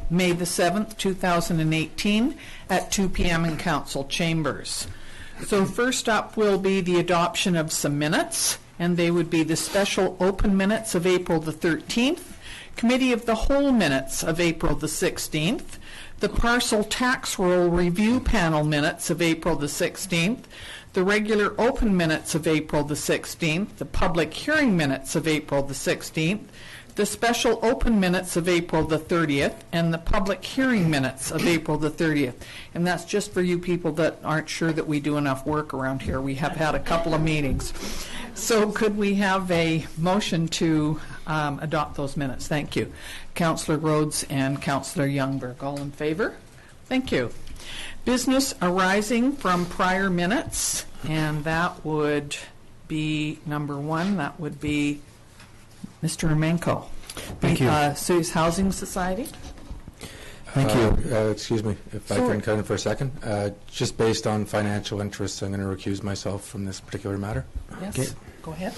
May the 7th, 2018 at 2 p.m. in council chambers. So first up will be the adoption of some minutes, and they would be the special open minutes of April the 13th, Committee of the Whole minutes of April the 16th, the Parcel Tax Roll Review Panel minutes of April the 16th, the regular open minutes of April the 16th, the public hearing minutes of April the 16th, the special open minutes of April the 30th, and the public hearing minutes of April the 30th. And that's just for you people that aren't sure that we do enough work around here. We have had a couple of meetings. So could we have a motion to adopt those minutes? Thank you. Councillor Rhodes and Councillor Youngberg, all in favor? Thank you. Business arising from prior minutes, and that would be number one. That would be Mr. Emenko. Thank you. Osoyoos Housing Society. Thank you. Excuse me, if I can cut in for a second. Just based on financial interests, I'm going to recuse myself from this particular matter. Yes, okay. Go ahead.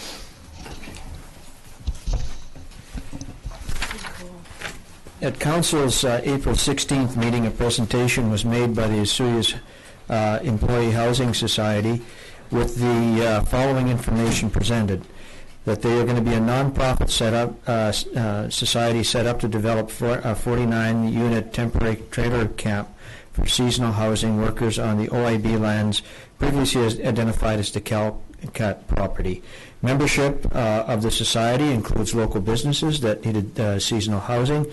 At Council's April 16th meeting, a presentation was made by the Osoyoos Employee Housing Society with the following information presented: that they are going to be a non-profit society set up to develop a 49-unit temporary trailer camp for seasonal housing workers on the OIB lands previously identified as the Calcat property. Membership of the society includes local businesses that needed seasonal housing.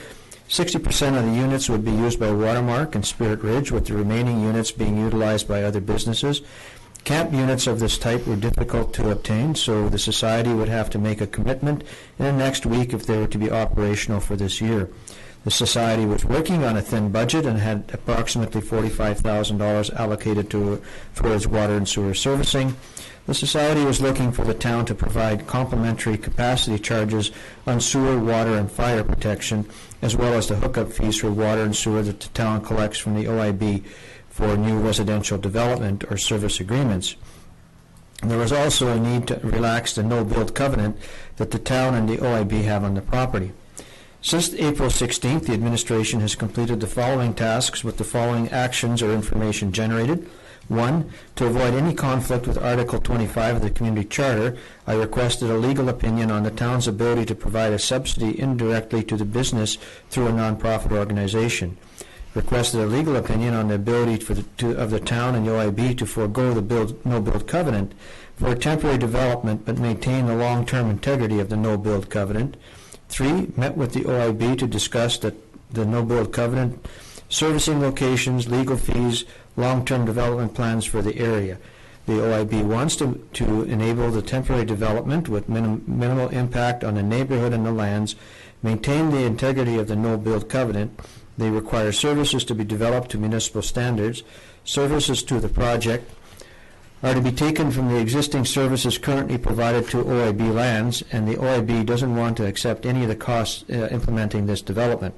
60% of the units would be used by Watermark and Spirit Ridge, with the remaining units being utilized by other businesses. Camp units of this type were difficult to obtain, so the society would have to make a commitment in the next week if they were to be operational for this year. The society was working on a thin budget and had approximately $45,000 allocated towards water and sewer servicing. The society was looking for the town to provide complimentary capacity charges on sewer, water, and fire protection, as well as the hookup fees for water and sewer that the town collects from the OIB for new residential development or service agreements. And there was also a need to relax the no-build covenant that the town and the OIB have on the property. Since April 16th, the administration has completed the following tasks with the following actions or information generated. 1, to avoid any conflict with Article 25 of the Community Charter, I requested a legal opinion on the town's ability to provide a subsidy indirectly to the business through a nonprofit organization. Requested a legal opinion on the ability of the town and the OIB to forego the no-build covenant for a temporary development but maintain the long-term integrity of the no-build covenant. 3, met with the OIB to discuss the no-build covenant, servicing locations, legal fees, long-term development plans for the area. The OIB wants to enable the temporary development with minimal impact on the neighborhood and the lands, maintain the integrity of the no-build covenant. They require services to be developed to municipal standards. Services to the project are to be taken from the existing services currently provided to OIB lands, and the OIB doesn't want to accept any of the costs implementing this development.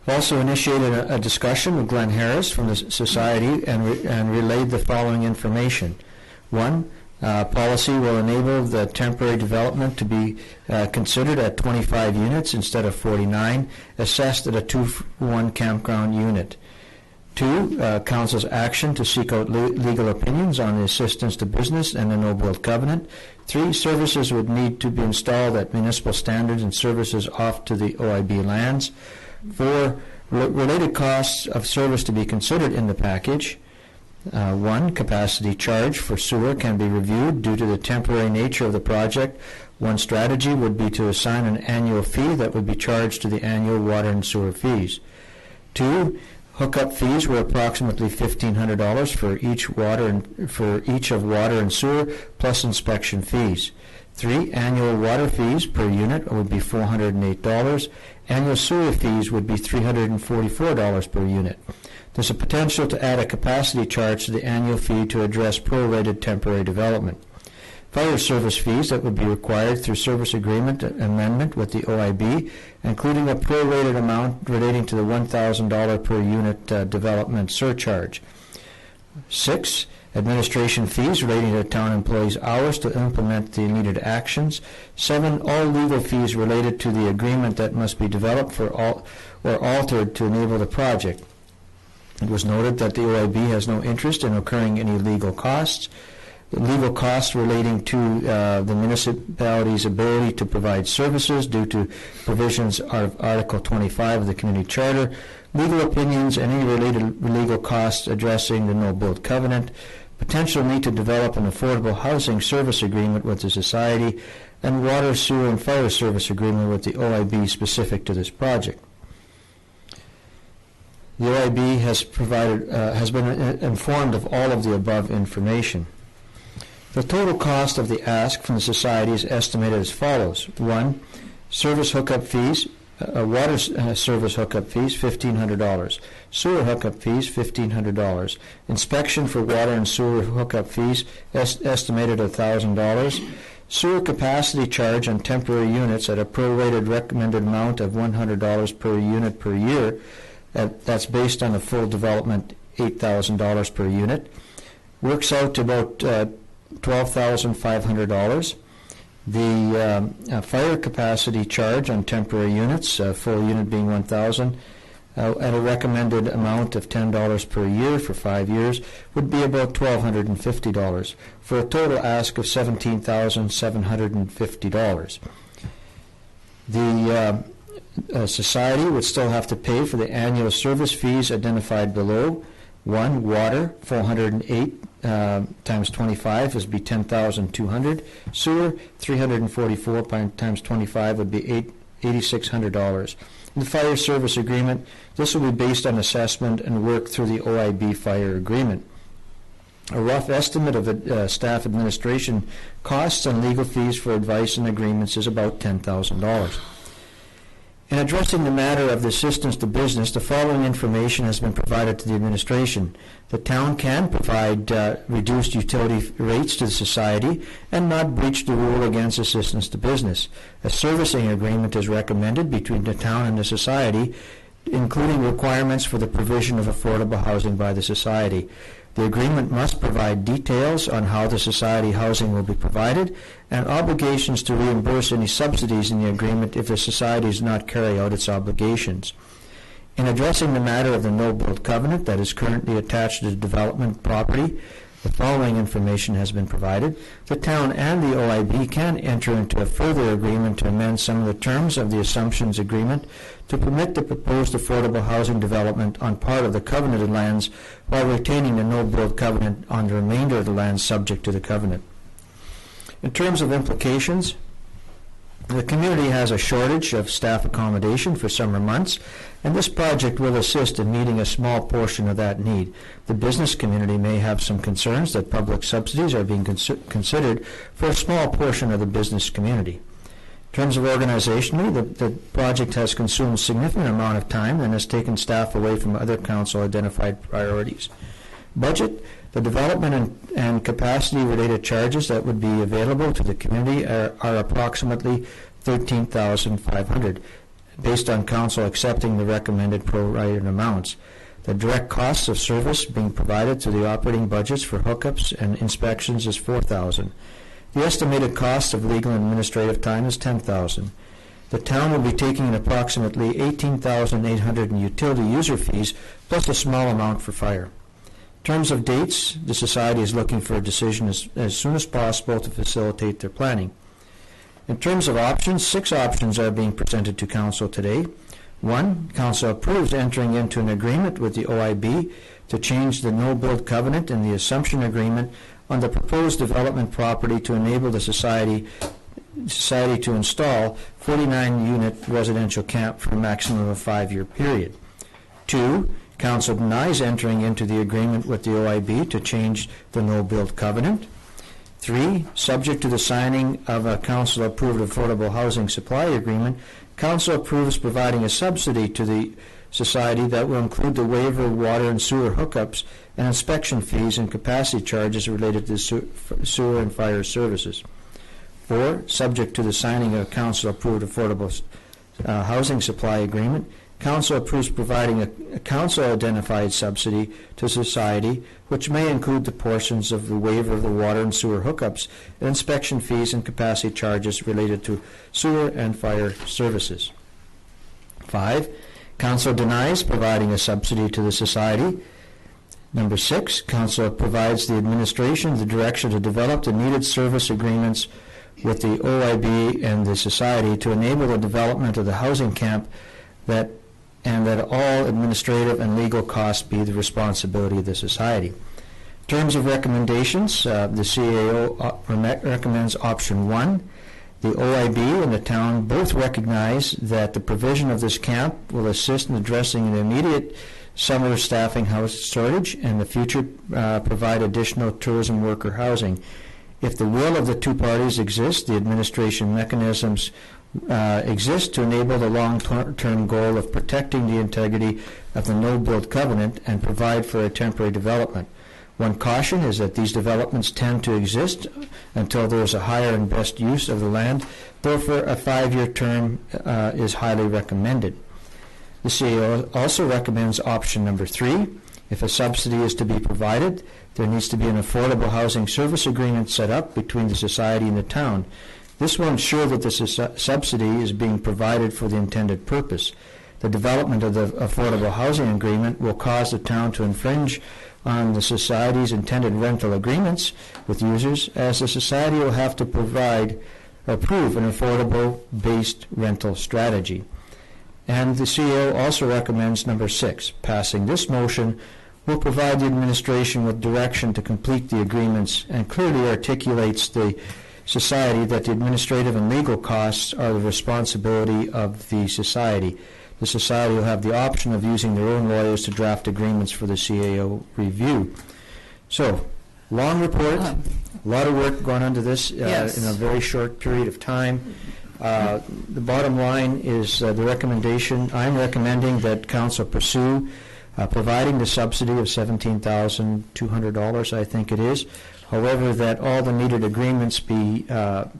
Also initiated a discussion with Glenn Harris from the society and relayed the following information. 1, policy will enable the temporary development to be considered at 25 units instead of 49, assessed at a 2-1 campground unit. 2, council's action to seek out legal opinions on the assistance to business and the no-build covenant. 3, services would need to be installed at municipal standards and services off to the OIB lands. 4, related costs of service to be considered in the package. 1, capacity charge for sewer can be reviewed due to the temporary nature of the project. One strategy would be to assign an annual fee that would be charged to the annual water and sewer fees. 2, hookup fees were approximately $1,500 for each of water and sewer plus inspection fees. 3, annual water fees per unit would be $408. Annual sewer fees would be $344 per unit. There's a potential to add a capacity charge to the annual fee to address prorated temporary development. Fire service fees that would be required through service agreement amendment with the OIB, including a prorated amount relating to the $1,000 per unit development surcharge. 6, Administration fees relating to town employees' hours to implement the needed actions. 7, all legal fees related to the agreement that must be developed or altered to enable the project. It was noted that the OIB has no interest in incurring any legal costs. The legal costs relating to the municipality's ability to provide services due to provisions of Article 25 of the Community Charter, legal opinions, and any related legal costs addressing the no-build covenant, potential need to develop an affordable housing service agreement with the Society, and water, sewer, and fire service agreement with the OIB specific to this project. The OIB has been informed of all of the above information. The total cost of the ask from the Society is estimated as follows. 1, service hookup fees, water service hookup fees, $1,500. Sewer hookup fees, $1,500. Inspection for water and sewer hookup fees, estimated $1,000. Sewer capacity charge on temporary units at a prorated recommended amount of $100 per unit per year. That's based on the full development, $8,000 per unit. Works out to about $12,500. The fire capacity charge on temporary units, full unit being $1,000, at a recommended amount of $10 per year for 5 years, would be about $1,250, for a total ask of $17,750. The Society would still have to pay for the annual service fees identified below. 1, water, 408 times 25 would be $10,200. Sewer, 344 times 25 would be $8,600. The fire service agreement, this will be based on assessment and work through the OIB fire agreement. A rough estimate of staff administration costs and legal fees for advice and agreements is about $10,000. In addressing the matter of the assistance to business, the following information has been provided to the administration. The town can provide reduced utility rates to the Society and not breach the rule against assistance to business. A servicing agreement is recommended between the town and the Society, including requirements for the provision of affordable housing by the Society. The agreement must provide details on how the Society housing will be provided and obligations to reimburse any subsidies in the agreement if the Society does not carry out its obligations. In addressing the matter of the no-build covenant that is currently attached to the development property, the following information has been provided. The town and the OIB can enter into a further agreement to amend some of the terms of the assumptions agreement to permit the proposed affordable housing development on part of the covenanted lands while retaining the no-build covenant on the remainder of the lands subject to the covenant. In terms of implications, the community has a shortage of staff accommodation for summer months, and this project will assist in meeting a small portion of that need. The business community may have some concerns that public subsidies are being considered for a small portion of the business community. In terms of organizationally, the project has consumed a significant amount of time and has taken staff away from other council-identified priorities. Budget, the development and capacity-related charges that would be available to the community are approximately $13,500, based on council accepting the recommended prorated amounts. The direct costs of service being provided to the operating budgets for hookups and inspections is $4,000. The estimated cost of legal and administrative time is $10,000. The town will be taking in approximately $18,800 in utility user fees, plus a small amount for fire. In terms of dates, the Society is looking for a decision as soon as possible to facilitate their planning. In terms of options, 6 options are being presented to Council today. 1, Council approves entering into an agreement with the OIB to change the no-build covenant and the assumption agreement on the proposed development property to enable the Society to install 49-unit residential camp for a maximum of a 5-year period. 2, Council denies entering into the agreement with the OIB to change the no-build covenant. 3, subject to the signing of a Council-approved affordable housing supply agreement, Council approves providing a subsidy to the Society that will include the waiver of water and sewer hookups and inspection fees and capacity charges related to sewer and fire services. 4, subject to the signing of a Council-approved affordable housing supply agreement, Council approves providing a council-identified subsidy to society, which may include the portions of the waiver of the water and sewer hookups, and inspection fees and capacity charges related to sewer and fire services. 5, Council denies providing a subsidy to the society. Number 6, Council provides the administration the direction to develop the needed service agreements with the OIB and the society to enable the development of the housing camp that all administrative and legal costs be the responsibility of the society. In terms of recommendations, the CAO recommends option 1. The OIB and the town both recognize that the provision of this camp will assist in addressing the immediate summer staffing house shortage and in the future provide additional tourism worker housing. If the will of the two parties exists, the administration mechanisms exist to enable the long-term goal of protecting the integrity of the no-build covenant and provide for a temporary development. One caution is that these developments tend to exist until there is a higher and best use of the land. Therefore, a 5-year term is highly recommended. The CAO also recommends option number 3. If a subsidy is to be provided, there needs to be an affordable housing service agreement set up between the society and the town. This will ensure that the subsidy is being provided for the intended purpose. The development of the affordable housing agreement will cause the town to infringe on the society's intended rental agreements with users, as the society will have to approve an affordable-based rental strategy. And the CEO also recommends number 6. Passing this motion will provide the administration with direction to complete the agreements and clearly articulates the society that the administrative and legal costs are the responsibility of the society. The society will have the option of using their own lawyers to draft agreements for the CAO review. So, long report, a lot of work gone into this Yes. in a very short period of time. The bottom line is the recommendation. I'm recommending that council pursue providing the subsidy of $17,200, I think it is. However, that all the needed agreements be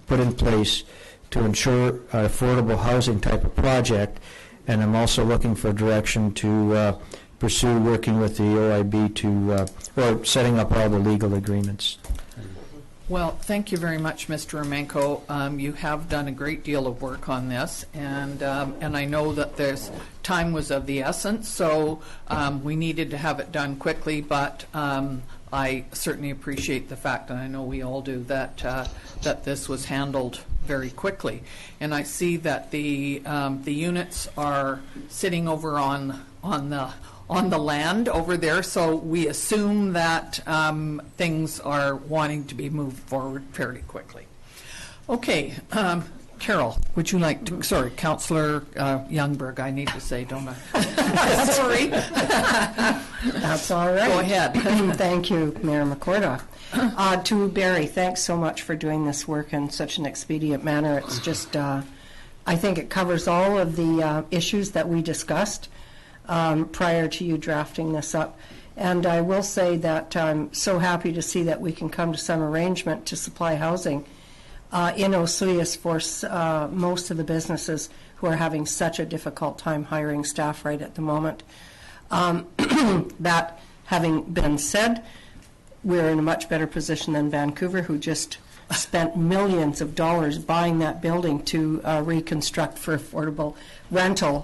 put in place to ensure an affordable housing type of project. And I'm also looking for direction to pursue working with the OIB or setting up all the legal agreements. Well, thank you very much, Mr. Romanko. You have done a great deal of work on this, and I know that time was of the essence, so we needed to have it done quickly, but I certainly appreciate the fact, and I know we all do, that this was handled very quickly. And I see that the units are sitting over on the land over there, so we assume that things are wanting to be moved forward fairly quickly. Okay, Carol, would you like to, sorry, Councillor Youngberg, I need to say, don't I? Sorry. That's all right. Go ahead. Thank you, Mayor McCordock. To Barry, thanks so much for doing this work in such an expedient manner. It's just, I think it covers all of the issues that we discussed prior to you drafting this up. And I will say that I'm so happy to see that we can come to some arrangement to supply housing in Osoyoos for most of the businesses who are having such a difficult time hiring staff right at the moment. That having been said, we're in a much better position than Vancouver, who just spent millions of dollars buying that building to reconstruct for affordable rental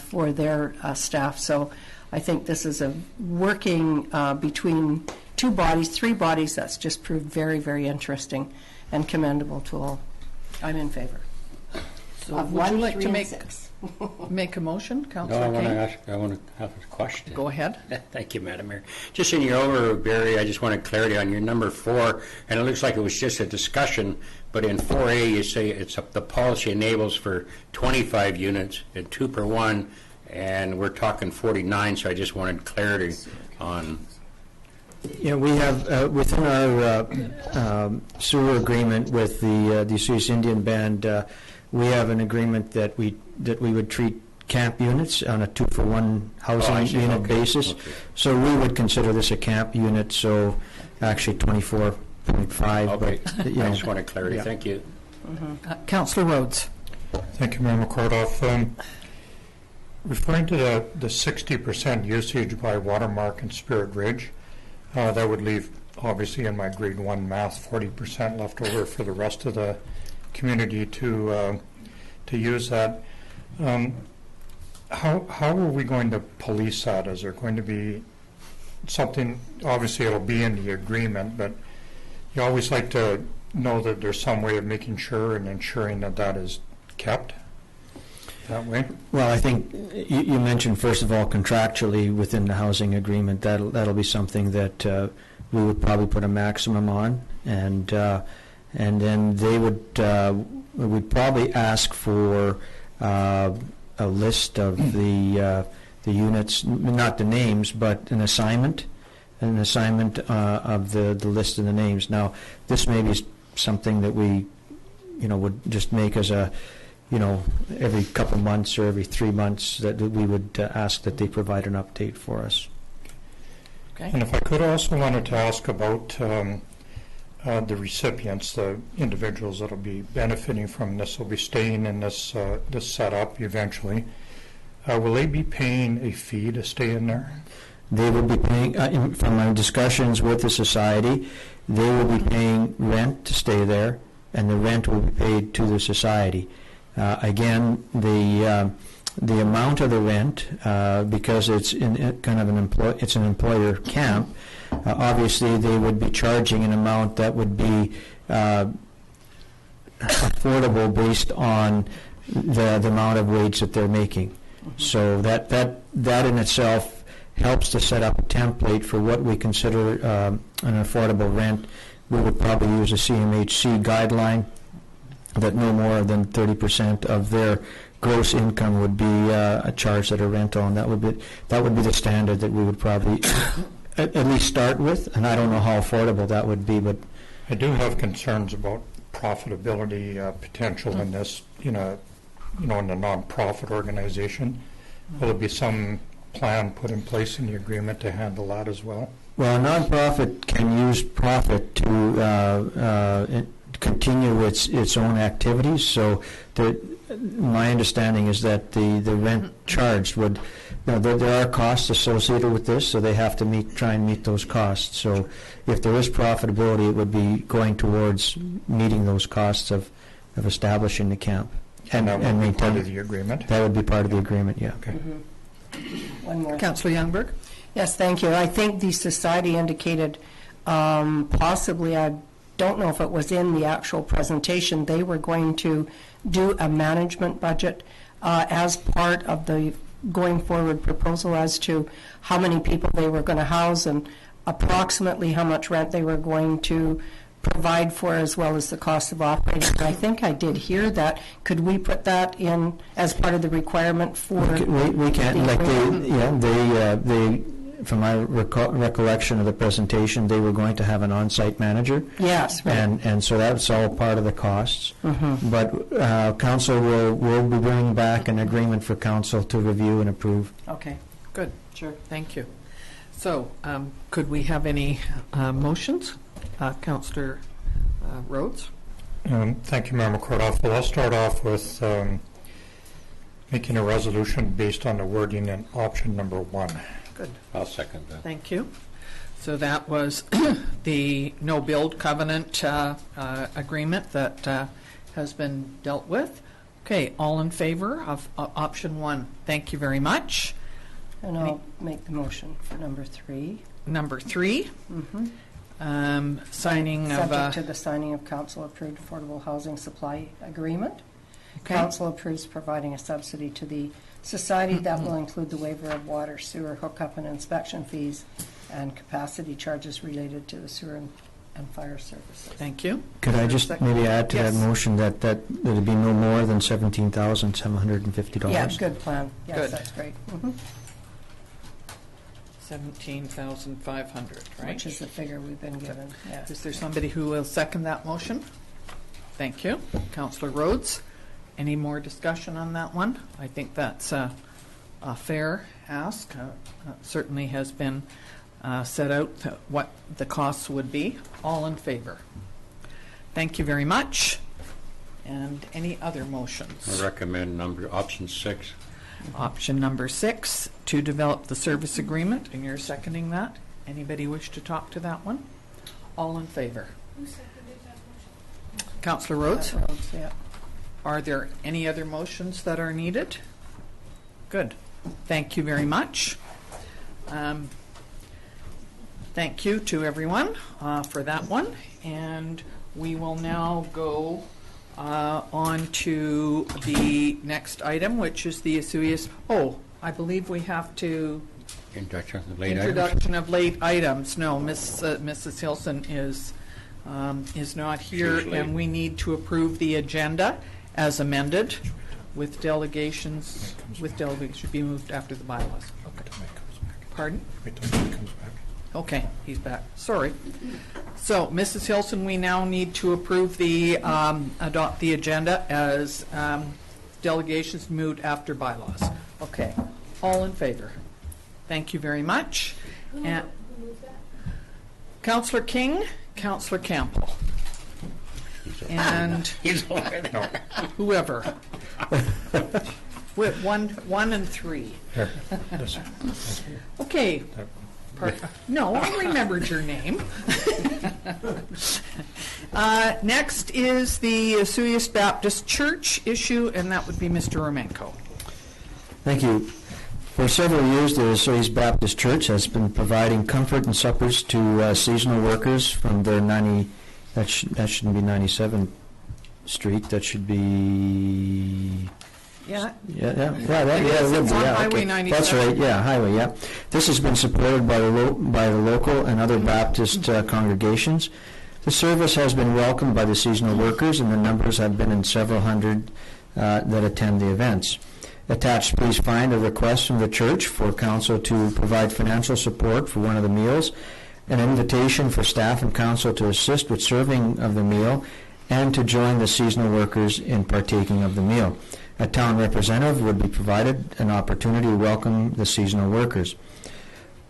for their staff. So I think this is a working between three bodies that's just proved very, very interesting and commendable to all. I'm in favor. So would you like to make a motion, Councillor Kane? I want to have a question. Go ahead. Thank you, Madam Mayor. Just in your overview, Barry, I just wanted clarity on your number 4, and it looks like it was just a discussion, but in 4A you say the policy enables for 25 units and 2 per 1, and we're talking 49, so I just wanted clarity on. Yeah, we have within our sewer agreement with the Osoyoos Indian Band, we have an agreement that we would treat camp units on a 2-for-1 housing unit basis. Okay. So we would consider this a camp unit. So actually 24.5. Okay, but, I just wanted clarity. Yeah. Thank you. Councillor Rhodes. Thank you, Mayor McCordock. Referring to the 60% usage by Watermark and Spirit Ridge, that would leave, obviously, in my grade 1 math, 40% left over for the rest of the community to use that. How are we going to police that? Is there going to be something, obviously it'll be in the agreement, but you always like to know that there's some way of making sure and ensuring that that is kept that way? Well, I think you mentioned, first of all, contractually within the housing agreement, that'll be something that we would probably put a maximum on, and then they would probably ask for a list of the units, not the names, but an assignment of the list of the names. Now, this may be something that we, would just make as a, every couple months or every 3 months that we would ask that they provide an update for us. Okay. And if I could also wanted to ask about the recipients, the individuals that will be benefiting from this, will be staying in this setup eventually. Will they be paying a fee to stay in there? They will be paying, from my discussions with the society, they will be paying rent to stay there, and the rent will be paid to the society. Again, the amount of the rent, because it's in kind of an employer camp, obviously they would be charging an amount that would be affordable based on the amount of wage that they're making. So that in itself helps to set up a template for what we consider an affordable rent. We would probably use a CMHC guideline that no more than 30% of their gross income would be charged at a rental, and that would be the standard that we would probably at least start with. And I don't know how affordable that would be, but I do have concerns about profitability potential in this, in a nonprofit organization. Will there be some plan put in place in the agreement to handle that as well? Well, a nonprofit can use profit to continue its own activities. So my understanding is that the rent charged would, there are costs associated with this, so they have to try and meet those costs. So if there is profitability, it would be going towards meeting those costs of establishing the camp. And that would be part of the agreement? That would be part of the agreement, yeah. Okay. One more. Councillor Youngberg? Yes, thank you. I think the society indicated possibly, I don't know if it was in the actual presentation, they were going to do a management budget as part of the going forward proposal as to how many people they were going to house and approximately how much rent they were going to provide for, as well as the cost of operating. I think I did hear that. Could we put that in as part of the requirement for? We can't, like they from my recollection of the presentation, they were going to have an on-site manager. Yes, right. And so that's all part of the costs. But council will be bringing back an agreement for council to review and approve. Okay. Good. Sure. Thank you. So could we have any motions? Councillor Rhodes? Thank you, Mayor McCordoff. Well, I'll start off with making a resolution based on the wording in option number 1. Good. I'll second that. Thank you. So that was the no-build covenant agreement that has been dealt with. Okay, all in favor of option 1? Thank you very much. And I'll make the motion for number 3. Number 3, signing of Subject to the signing of council-approved affordable housing supply agreement. Okay. Council approves providing a subsidy to the society that will include the waiver of water, sewer, hookup and inspection fees and capacity charges related to the sewer and fire services. Thank you. Could I just maybe add to Yes. that motion that there'd be no more than $17,750? Yeah, good plan. Yes, Good. that's great. 17,500, right? Which is the figure we've been given. Yeah. Is there somebody who will second that motion? Thank you. Councillor Rhodes, any more discussion on that one? I think that's a fair ask. Certainly has been set out what the costs would be. All in favor? Thank you very much. And any other motions? I recommend option 6. Option number 6, to develop the service agreement, and you're seconding that. Anybody wish to talk to that one? All in favor? Councillor Rhodes? Yeah. Are there any other motions that are needed? Good. Thank you very much. Thank you to everyone for that one. And we will now go on to the next item, which is the Osoyoos. Oh, I believe we have to... Introduction of late items. Introduction of late items. No, Mrs. Hilson is not here, She's late. and we need to approve the agenda as amended with delegations. Should be moved after the bylaws. Okay. Pardon? Okay, he's back. Sorry. So, Mrs. Hilson, we now need to approve adopt the agenda as delegations moved after bylaws. Okay. All in favor? Thank you very much. And Councillor King, Councillor Campbell, and He's over there. whoever. With one and 3. Here, this- Okay. No, I remembered your name. Next is the Osoyoos Baptist Church issue, and that would be Mr. Romenko. Thank you. For several years, the Osoyoos Baptist Church has been providing comfort and suppers to seasonal workers from their that shouldn't be 97th Street, that should be... Yeah. Yeah, it would It's be, on yeah, Highway okay. 97. That's right, yeah, highway, yeah. This has been supported by the local and other Baptist congregations. The service has been welcomed by the seasonal workers, and the numbers have been in several hundred that attend the events. Attached, please find a request from the church for council to provide financial support for one of the meals, an invitation for staff and council to assist with serving of the meal, and to join the seasonal workers in partaking of the meal. A town representative would be provided an opportunity to welcome the seasonal workers.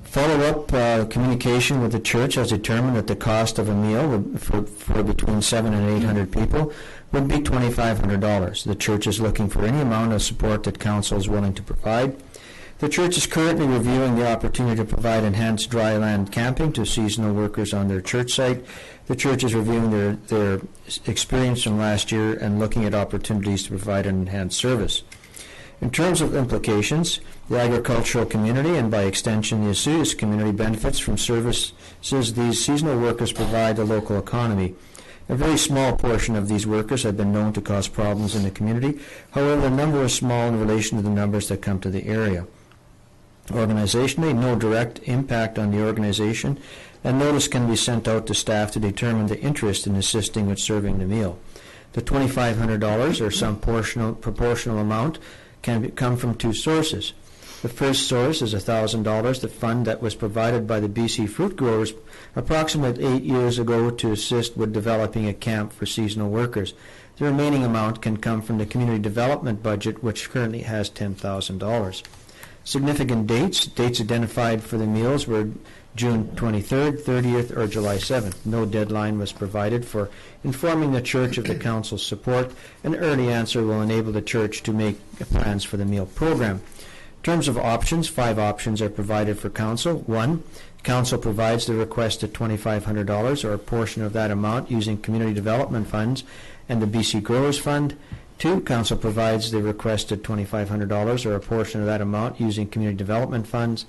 Follow-up communication with the church has determined that the cost of a meal for between 700 and 800 people would be $2,500. The church is looking for any amount of support that council is willing to provide. The church is currently reviewing the opportunity to provide enhanced dry land camping to seasonal workers on their church site. The church is reviewing their experience from last year and looking at opportunities to provide an enhanced service. In terms of implications, the agricultural community and by extension the Osoyoos community benefits from services these seasonal workers provide the local economy. A very small portion of these workers have been known to cause problems in the community. However, the number is small in relation to the numbers that come to the area. Organizationally, no direct impact on the organization, and notice can be sent out to staff to determine the interest in assisting with serving the meal. The $2,500 or some proportional amount can come from two sources. The first source is $1,000, the fund that was provided by the BC fruit growers approximately 8 years ago to assist with developing a camp for seasonal workers. The remaining amount can come from the community development budget, which currently has $10,000. Significant dates identified for the meals were June 23rd, 30th, or July 7th. No deadline was provided for informing the church of the council's support. An early answer will enable the church to make plans for the meal program. In terms of options, 5 options are provided for council. 1, council provides the requested $2,500 or a portion of that amount using community development funds and the BC Growers Fund. 2, council provides the requested $2,500 or a portion of that amount using community development funds.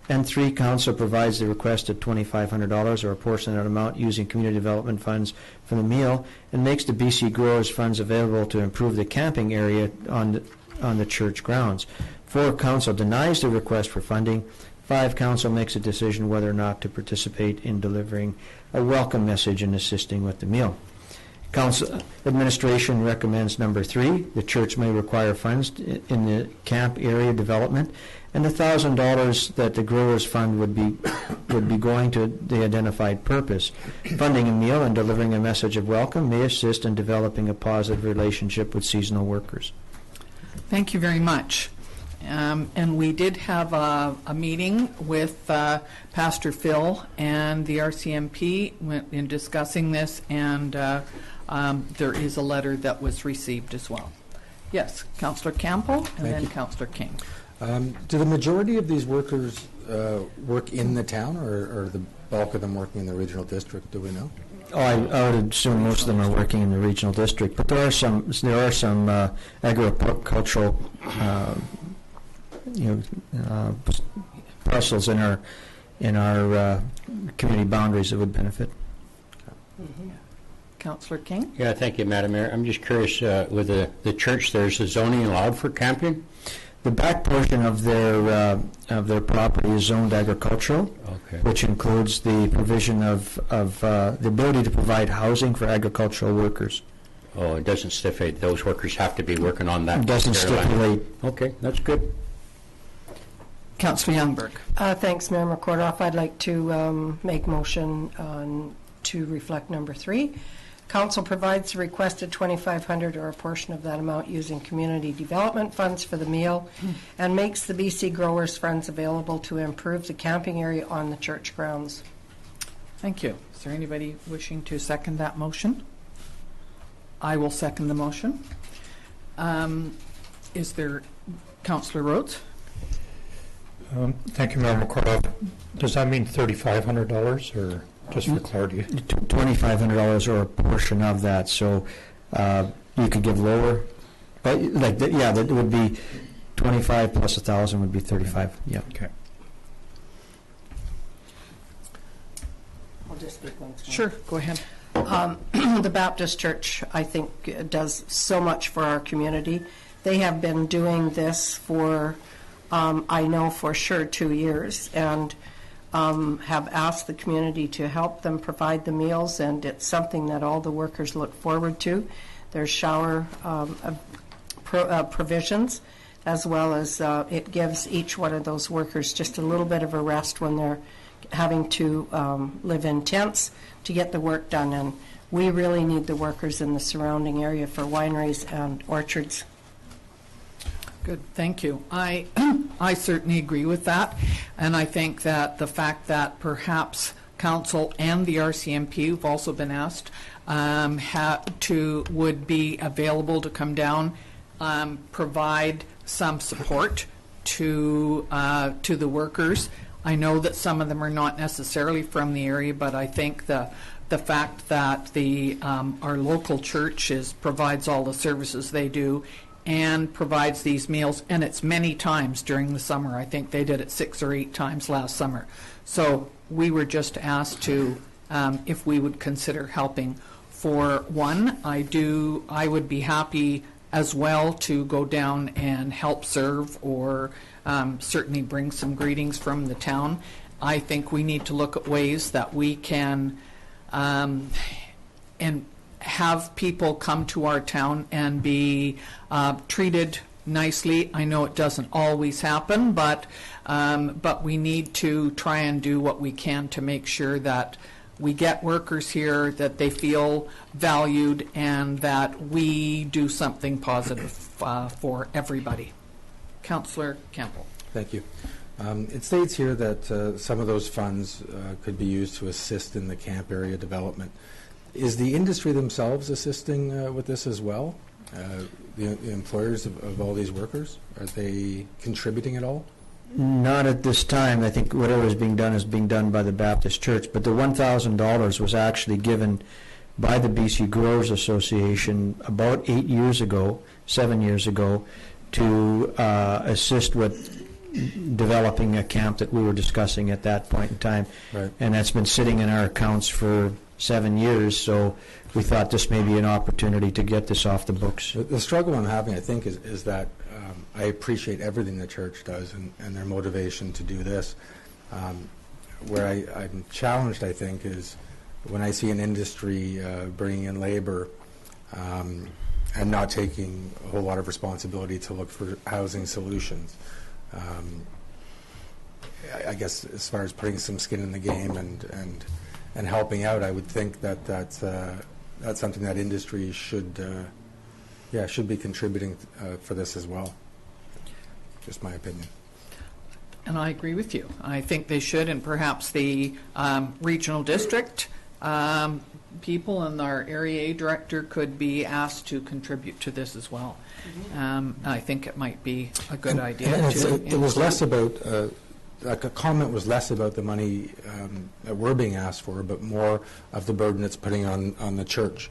And 3, council provides the requested $2,500 or a portion of that amount using community development funds for the meal and makes the BC Growers funds available to improve the camping area on the church grounds. 4, council denies the request for funding. 5, council makes a decision whether or not to participate in delivering a welcome message and assisting with the meal. Council administration recommends number 3. The church may require funds in the camp area development, and the $1,000 that the growers fund would be going to the identified purpose. Funding a meal and delivering a message of welcome may assist in developing a positive relationship with seasonal workers. Thank you very much. And we did have a meeting with Pastor Phil and the RCMP in discussing this, and there is a letter that was received as well. Yes, Councillor Campbell and Thank then you. Councillor King. Do the majority of these workers work in the town, or the bulk of them working in the regional district? Do we know? Oh, I would assume most of them are working in the regional district, but there are some agricultural parcels in our community boundaries that would benefit. Councillor King? Yeah, thank you, Madam Mayor. I'm just curious, with the church, there's a zoning allowed for camping? The back portion of their property is zoned agricultural, Okay. which includes the provision of the ability to provide housing for agricultural workers. Oh, it doesn't stipulate those workers have to be working on that? It doesn't particular land. stipulate. Okay, that's good. Councillor Youngberg? Thanks, Mayor McCordoff. I'd like to make motion to reflect number 3. Council provides the requested $2,500 or a portion of that amount using community development funds for the meal and makes the BC Growers Funds available to improve the camping area on the church grounds. Thank you. Is there anybody wishing to second that motion? I will second the motion. Is there, Councillor Rhodes? Thank you, Mayor McCordoff. Does that mean $3,500 or just for clarity? $2,500 or a portion of that, so you could give lower. But that would be 25 plus 1,000 would be 35. Yeah. Okay. I'll just speak once more. Sure, go ahead. The Baptist Church, I think, does so much for our community. They have been doing this for, I know for sure, 2 years, and have asked the community to help them provide the meals, and it's something that all the workers look forward to. There's shower provisions, as well as it gives each one of those workers just a little bit of a rest when they're having to live in tents to get the work done. And we really need the workers in the surrounding area for wineries and orchards. Good, thank you. I certainly agree with that, and I think that the fact that perhaps Council and the RCMP, who've also been asked, would be available to come down, provide some support to the workers. I know that some of them are not necessarily from the area, but I think the fact that our local church provides all the services they do and provides these meals, and it's many times during the summer. I think they did it 6 or 8 times last summer. So we were just asked to, if we would consider helping. For one, I would be happy as well to go down and help serve, or certainly bring some greetings from the town. I think we need to look at ways that we can and have people come to our town and be treated nicely. I know it doesn't always happen, but we need to try and do what we can to make sure that we get workers here, that they feel valued, and that we do something positive for everybody. Councillor Campbell. Thank you. It states here that some of those funds could be used to assist in the camp area development. Is the industry themselves assisting with this as well? The employers of all these workers, are they contributing at all? Not at this time. I think whatever is being done by the Baptist Church, but the $1,000 was actually given by the BC Growers Association about 7 years ago, to assist with developing a camp that we were discussing at that point in time. Right. And that's been sitting in our accounts for 7 years, so we thought this may be an opportunity to get this off the books. The struggle I'm having, I think, is that I appreciate everything the church does and their motivation to do this. Where I'm challenged, I think, is when I see an industry bringing in labor and not taking a whole lot of responsibility to look for housing solutions. I guess as far as putting some skin in the game and helping out, I would think that's something that industry should be contributing for this as well. Just my opinion. And I agree with you. I think they should, and perhaps the regional district people and our area aid director could be asked to contribute to this as well. I think it might be a good idea. And to it was less about, like a comment was less about the money that we're being asked for, but more of the burden it's putting on the church.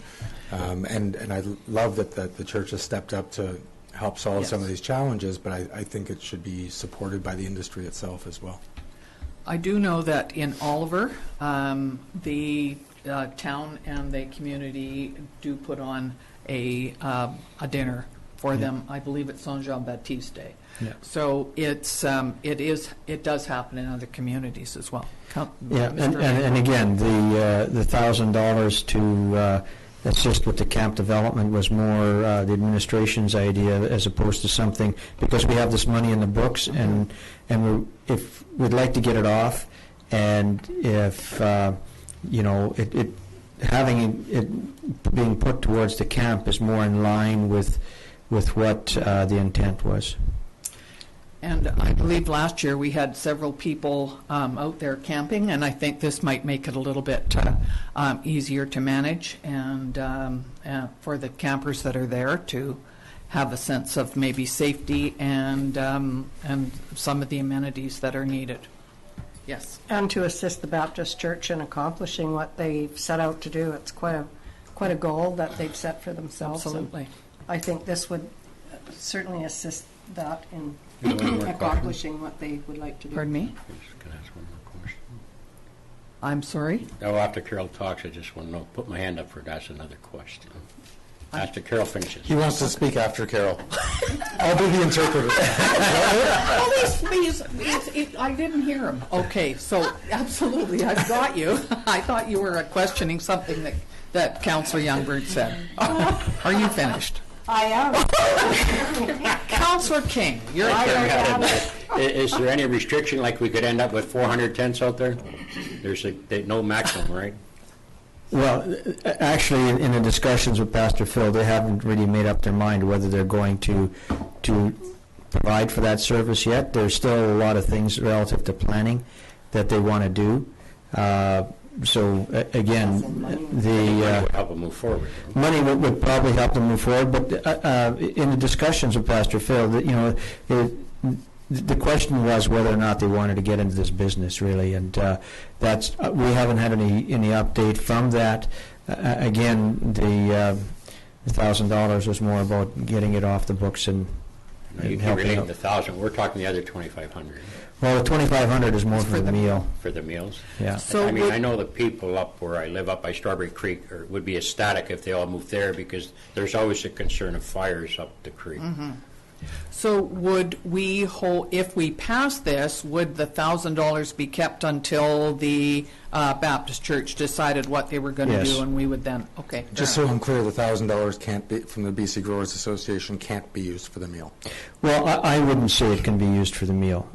And I love that the church has stepped up to help solve some of these challenges, but I think it should be supported by the industry itself as well. I do know that in Oliver, the town and the community do put on a dinner for them. I believe it's Saint Jean Baptiste Day. Yeah. So it does happen in other communities as well. Yeah, and again, the $1,000 to assist with the camp development was more the administration's idea as opposed to something, because we have this money in the books, and if we'd like to get it off, and if having it being put towards the camp is more in line with what the intent was. And I believe last year we had several people out there camping, and I think this might make it a little bit easier to manage, and for the campers that are there to have a sense of maybe safety and some of the amenities that are needed. Yes. And to assist the Baptist Church in accomplishing what they've set out to do. It's quite a goal that they've set for themselves. Absolutely. And I think this would certainly assist that in One more accomplishing what they would like to do. Pardon me? Can I ask one more question? I'm sorry? Oh, after Carol talks, I just want to put my hand up for that's another question. After Carol finishes. He wants to speak after Carol. I'll be the interpreter. I didn't hear him. Okay, so absolutely, I've got you. I thought you were questioning something that Councillor Youngberg said. Are you finished? I am. Councillor King, you're Is there any restriction, like we could end up with 400 tents out there? There's no maximum, right? Well, actually, in the discussions with Pastor Phil, they haven't really made up their mind whether they're going to provide for that service yet. There's still a lot of things relative to planning that they want to do. Again, the Help them move forward. money would probably help them move forward. But in the discussions with Pastor Phil, the question was whether or not they wanted to get into this business, really, and we haven't had any update from that. Again, the $1,000 was more about getting it off the books and You can helping relate out. the 1,000. We're talking the other 2,500 Well, the 2,500 is more for the meal. for the meals. Yeah. So I mean, would- I know the people up where I live up by Strawberry Creek would be ecstatic if they all moved there, because there's always a concern of fires up the creek. So would we if we pass this, would the $1,000 be kept until the Baptist Church decided what they were going to Yes. do, and we would then, okay. Just fair so I'm clear, the $1,000 can't be, from the BC Growers Association, can't be used for the meal. Well, I wouldn't say it can be used for the meal.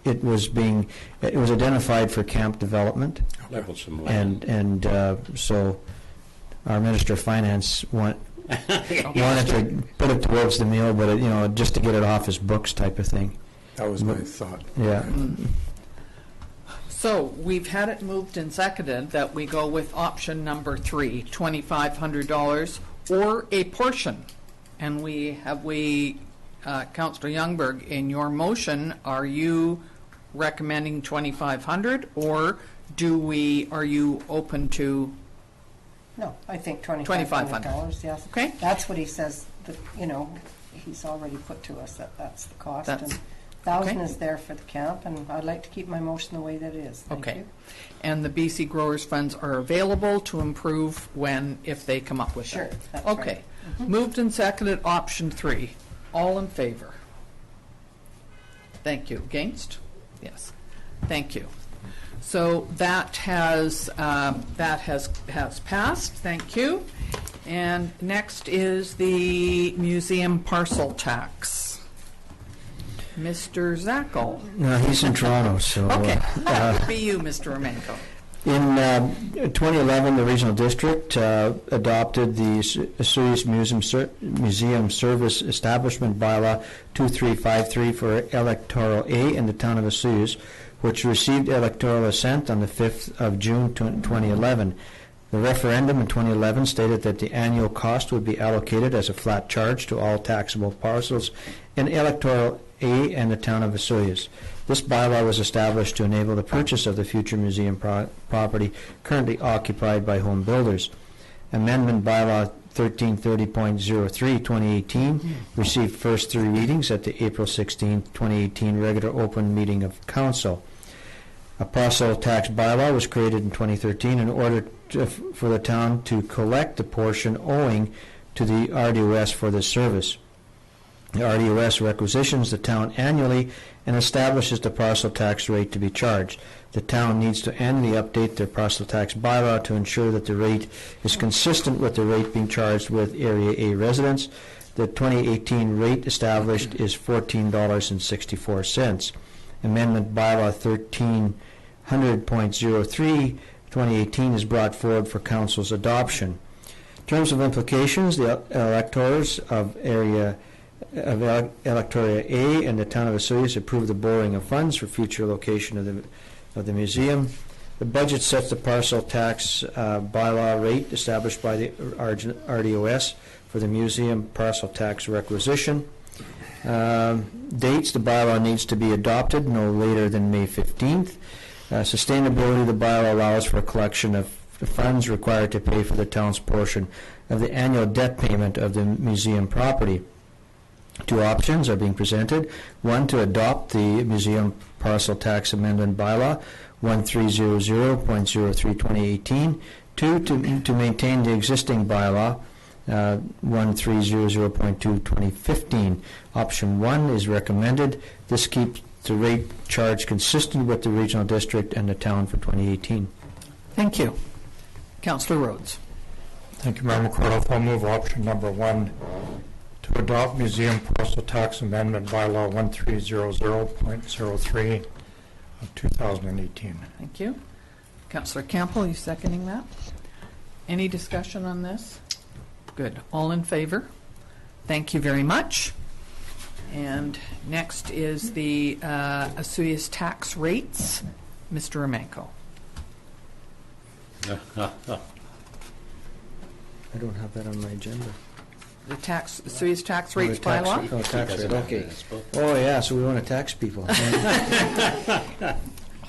It was identified for camp development, Level some land. and so our Minister of Finance wanted to put it towards the meal, but just to get it off his books type of thing. That was my thought. Yeah. So we've had it moved and seconded that we go with option number 3, $2,500 or a portion. And Councillor Youngberg, in your motion, are you recommending 2,500, or are you open to? No, I think $2,500, yes. Okay. That's what he says, he's already put to us that's the cost. That's- And 1,000 okay. is there for the camp, and I'd like to keep my motion the way that it is. Thank Okay. you. And the BC Growers Funds are available to improve if they come up with Sure, that. that's Okay. right. Moved and seconded, option 3. All in favor? Thank you. Against? Yes. Thank you. So that has passed. Thank you. And next is the museum parcel tax. Mr. Zackel. No, he's in Toronto, so. Okay, that would be you, Mr. Romanko. In 2011, the Regional District adopted the Osoyoos Museum Service Establishment Bylaw 2353 for Electoral A in the town of Osoyoos, which received electoral assent on the 5th of June 2011. The referendum in 2011 stated that the annual cost would be allocated as a flat charge to all taxable parcels in Electoral A and the town of Osoyoos. This bylaw was established to enable the purchase of the future museum property currently occupied by home builders. Amendment Bylaw 1330.03 2018 received first 3 readings at the April 16, 2018 regular open meeting of Council. A parcel tax bylaw was created in 2013 in order for the town to collect the portion owing to the RDOS for this service. The RDOS requisitions the town annually and establishes the parcel tax rate to be charged. The town needs to annually update their parcel tax bylaw to ensure that the rate is consistent with the rate being charged with Area A residents. The 2018 rate established is $14.64. Amendment Bylaw 1300.03 2018 is brought forward for Council's adoption. In terms of implications, the electors of Electoria A and the town of Osoyoos approved the borrowing of funds for future location of the museum. The budget sets the parcel tax bylaw rate established by the RDOS for the museum parcel tax requisition. Dates: the bylaw needs to be adopted no later than May 15th. Sustainability: the bylaw allows for a collection of the funds required to pay for the town's portion of the annual debt payment of the museum property. 2 options are being presented. 1, to adopt the museum parcel tax amendment bylaw 1300.03 2018. 2, to maintain the existing bylaw 1300.2 2015. Option 1 is recommended. This keeps the rate charge consistent with the regional district and the town for 2018. Thank you. Councillor Rhodes. Thank you, Mayor McCordle. I'll move option number 1 to adopt museum parcel tax amendment bylaw 1300.03 of 2018. Thank you. Councillor Campbell, you seconding that? Any discussion on this? Good. All in favor? Thank you very much. And next is the Osoyoos tax rates. Mr. Romanko. I don't have that on my agenda. The Osoyoos tax rates bylaw? Oh, tax rate, okay. Oh, yeah, so we want to tax people.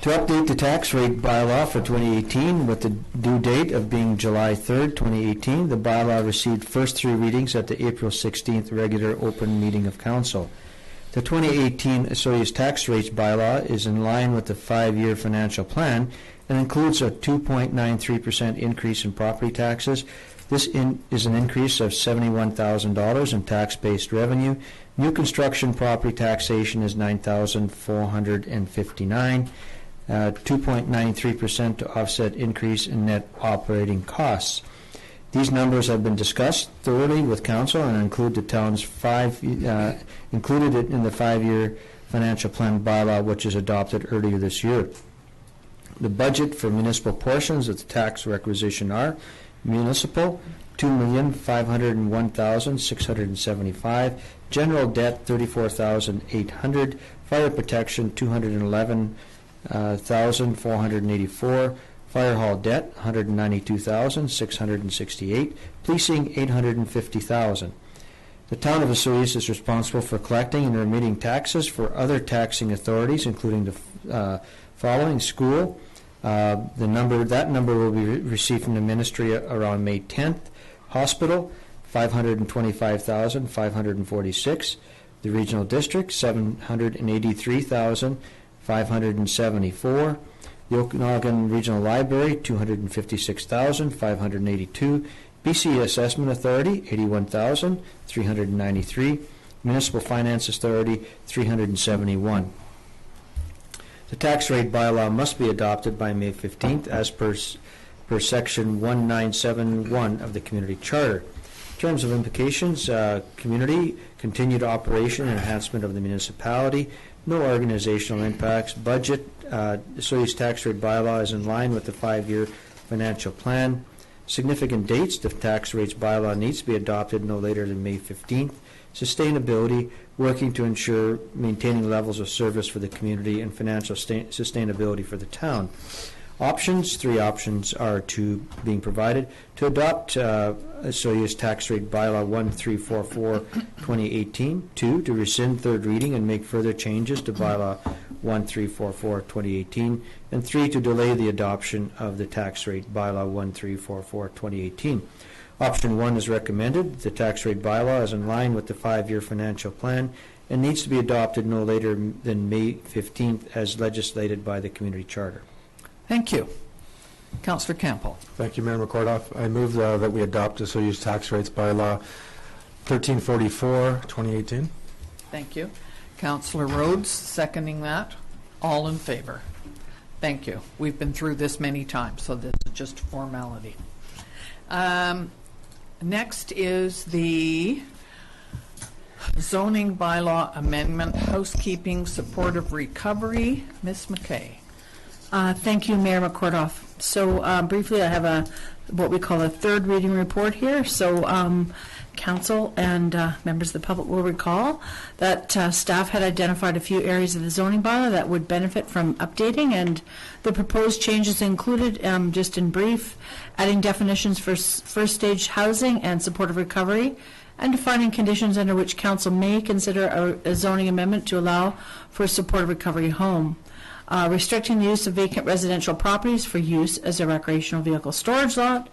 To update the tax rate bylaw for 2018 with the due date of being July 3rd, 2018, the bylaw received first 3 readings at the April 16th regular open meeting of Council. The 2018 Osoyoos tax rates bylaw is in line with the 5-year financial plan and includes a 2.93% increase in property taxes. This is an increase of $71,000 in tax-based revenue. New construction property taxation is $9,459. 2.93% to offset increase in net operating costs. These numbers have been discussed thoroughly with Council and include the town's included it in the 5-year financial plan bylaw, which is adopted earlier this year. The budget for municipal portions of the tax requisition are: municipal, $2,501,675; general debt, $34,800; fire protection, $211,484; fire hall debt, $192,668; policing, $850,000. The town of Osoyoos is responsible for collecting and remitting taxes for other taxing authorities, including the following: school. That number will be received from the ministry around May 10th. Hospital, $525,546. The regional district, $783,574. The Okanagan Regional Library, $256,582. BC Assessment Authority, $81,393. Municipal Finance Authority, $371. The tax rate bylaw must be adopted by May 15th as per Section 1971 of the Community Charter. In terms of implications, community, continued operation and enhancement of the municipality, no organizational impacts, budget, Osoyoos tax rate bylaw is in line with the 5-year financial plan. Significant dates, the tax rates bylaw needs to be adopted no later than May 15th. Sustainability, working to ensure maintaining levels of service for the community and financial sustainability for the town. Options, 3 options are being provided. To adopt Osoyoos tax rate bylaw 1344-2018. 2, to rescind third reading and make further changes to bylaw 1344-2018. And 3, to delay the adoption of the tax rate bylaw 1344-2018. Option 1 is recommended. The tax rate bylaw is in line with the 5-year financial plan and needs to be adopted no later than May 15th as legislated by the community charter. Thank you. Councillor Campbell. Thank you, Mayor McCordoff. I move that we adopt the Osoyoos tax rates bylaw 1344, 2018. Thank you. Councillor Rhodes, seconding that. All in favor? Thank you. We've been through this many times, so this is just formality. Next is the zoning bylaw amendment, housekeeping, supportive recovery. Ms. McKay. Thank you, Mayor McCordoff. So briefly, I have what we call a third reading report here. So council and members of the public will recall that staff had identified a few areas of the zoning bylaw that would benefit from updating, and the proposed changes included, just in brief, adding definitions for first stage housing and supportive recovery, and defining conditions under which council may consider a zoning amendment to allow for a supportive recovery home. Restricting the use of vacant residential properties for use as a recreational vehicle storage lot,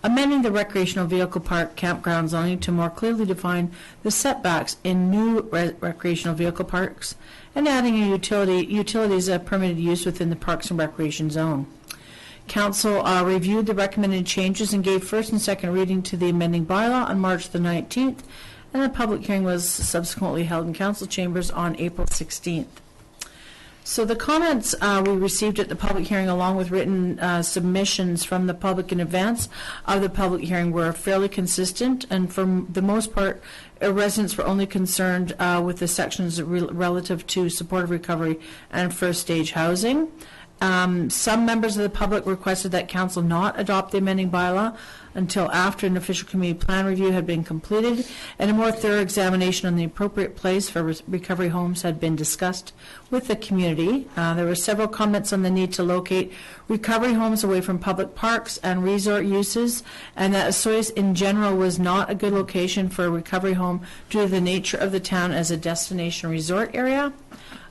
amending the recreational vehicle park campground zoning to more clearly define the setbacks in new recreational vehicle parks, and adding a utilities permitted use within the Parks and Recreation Zone. Council reviewed the recommended changes and gave first and second reading to the amending bylaw on March the 19th, and a public hearing was subsequently held in council chambers on April 16th. So the comments we received at the public hearing, along with written submissions from the public in advance of the public hearing, were fairly consistent, and for the most part, residents were only concerned with the sections relative to supportive recovery and first stage housing. Some members of the public requested that council not adopt the amending bylaw until after an official community plan review had been completed and a more thorough examination on the appropriate place for recovery homes had been discussed with the community. There were several comments on the need to locate recovery homes away from public parks and resort uses, and that Osoyoos in general was not a good location for a recovery home due to the nature of the town as a destination resort area.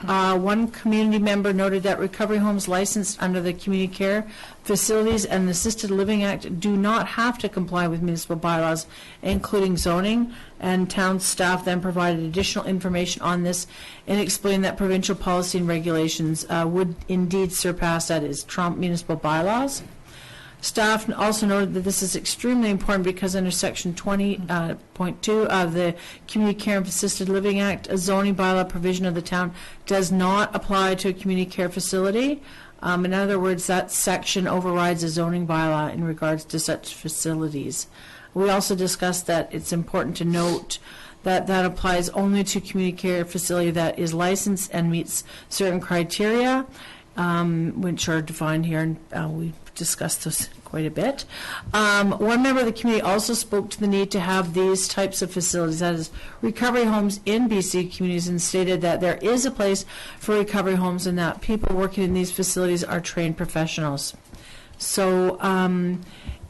One community member noted that recovery homes licensed under the Community Care Facilities and the Assisted Living Act do not have to comply with municipal bylaws, including zoning, and town staff then provided additional information on this and explained that provincial policy and regulations would indeed surpass, that is, trump municipal bylaws. Staff also noted that this is extremely important because under Section 20.2 of the Community Care and Assisted Living Act, a zoning bylaw provision of the town does not apply to a community care facility. In other words, that section overrides a zoning bylaw in regards to such facilities. We also discussed that it's important to note that that applies only to community care facility that is licensed and meets certain criteria, which are defined here, and we discussed this quite a bit. One member of the community also spoke to the need to have these types of facilities, that is, recovery homes in BC communities, and stated that there is a place for recovery homes and that people working in these facilities are trained professionals. So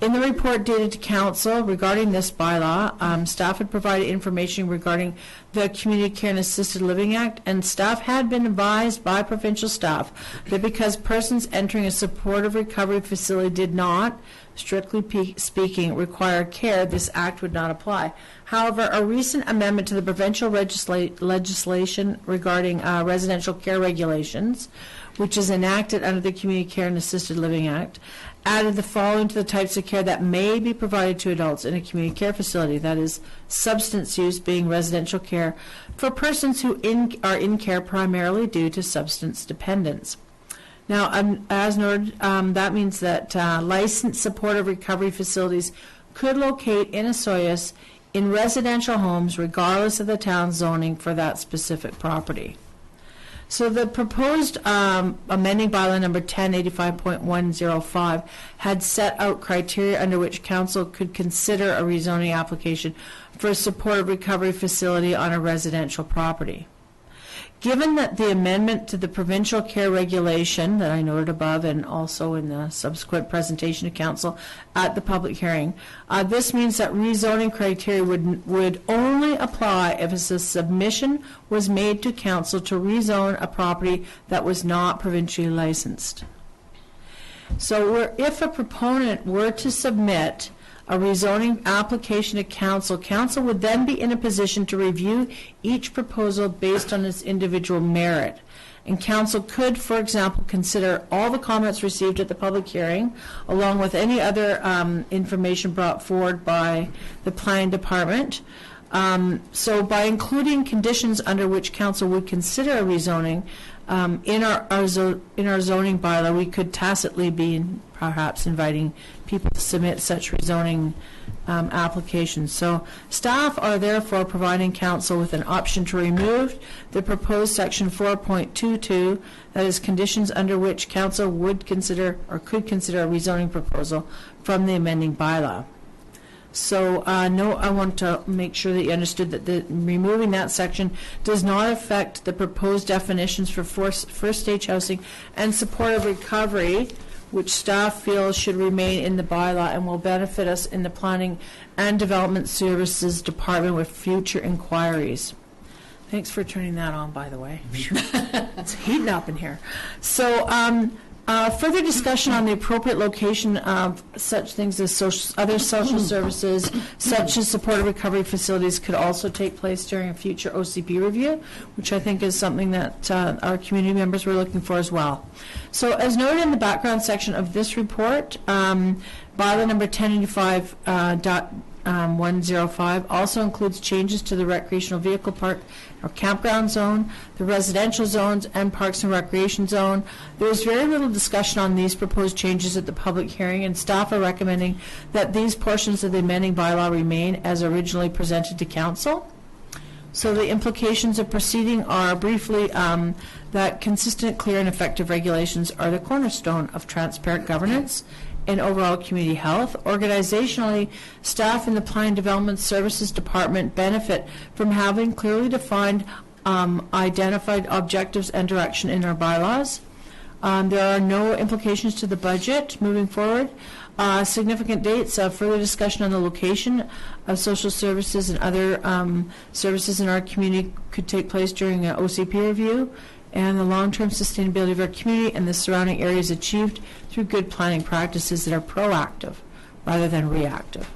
in the report dated to council regarding this bylaw, staff had provided information regarding the Community Care and Assisted Living Act, and staff had been advised by provincial staff that because persons entering a supportive recovery facility did not, strictly speaking, require care, this act would not apply. However, a recent amendment to the provincial legislation regarding residential care regulations, which is enacted under the Community Care and Assisted Living Act, added the following to the types of care that may be provided to adults in a community care facility, that is, substance use being residential care for persons who are in care primarily due to substance dependence. Now, as noted, that means that licensed supportive recovery facilities could locate in Osoyoos in residential homes regardless of the town's zoning for that specific property. So the proposed amending bylaw number 1085.105 had set out criteria under which council could consider a rezoning application for a supported recovery facility on a residential property. Given that the amendment to the provincial care regulation that I noted above and also in the subsequent presentation to council at the public hearing, this means that rezoning criteria would only apply if a submission was made to council to rezone a property that was not provincially licensed. So if a proponent were to submit a rezoning application to council, council would then be in a position to review each proposal based on its individual merit. And council could, for example, consider all the comments received at the public hearing, along with any other information brought forward by the planning department. So by including conditions under which council would consider a rezoning in our zoning bylaw, we could tacitly be perhaps inviting people to submit such rezoning applications. So staff are therefore providing council with an option to remove the proposed section 4.22, that is conditions under which council would consider or could consider a rezoning proposal from the amending bylaw. So I want to make sure that you understood that removing that section does not affect the proposed definitions for first stage housing and supportive recovery, which staff feels should remain in the bylaw and will benefit us in the Planning and Development Services Department with future inquiries. Thanks for turning that on, by the way. It's heating up in here. So further discussion on the appropriate location of such things as other social services, such as supportive recovery facilities, could also take place during a future OCP review, which I think is something that our community members were looking for as well. So as noted in the background section of this report, bylaw number 1085.105 also includes changes to the recreational vehicle park or campground zone, the residential zones, and parks and recreation zone. There was very little discussion on these proposed changes at the public hearing, and staff are recommending that these portions of the amending bylaw remain as originally presented to council. So the implications of proceeding are briefly that consistent, clear, and effective regulations are the cornerstone of transparent governance and overall community health. Organizationally, staff in the Planning Development Services Department benefit from having clearly defined, identified objectives and direction in our bylaws. There are no implications to the budget moving forward. Significant dates of further discussion on the location of social services and other services in our community could take place during an OCP review, and the long-term sustainability of our community and the surrounding areas achieved through good planning practices that are proactive rather than reactive.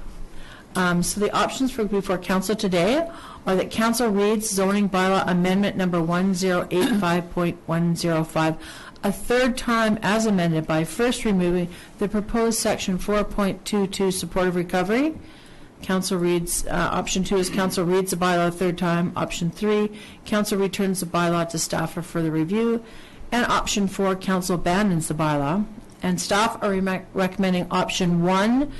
So the options before council today are that council reads zoning bylaw amendment number 1085.105 a third time as amended by first removing the proposed section 4.22 supportive recovery. Council reads, option 2 is council reads the bylaw a third time. Option 3, council returns the bylaw to staff for further review. And option 4, council abandons the bylaw. And staff are recommending option 1,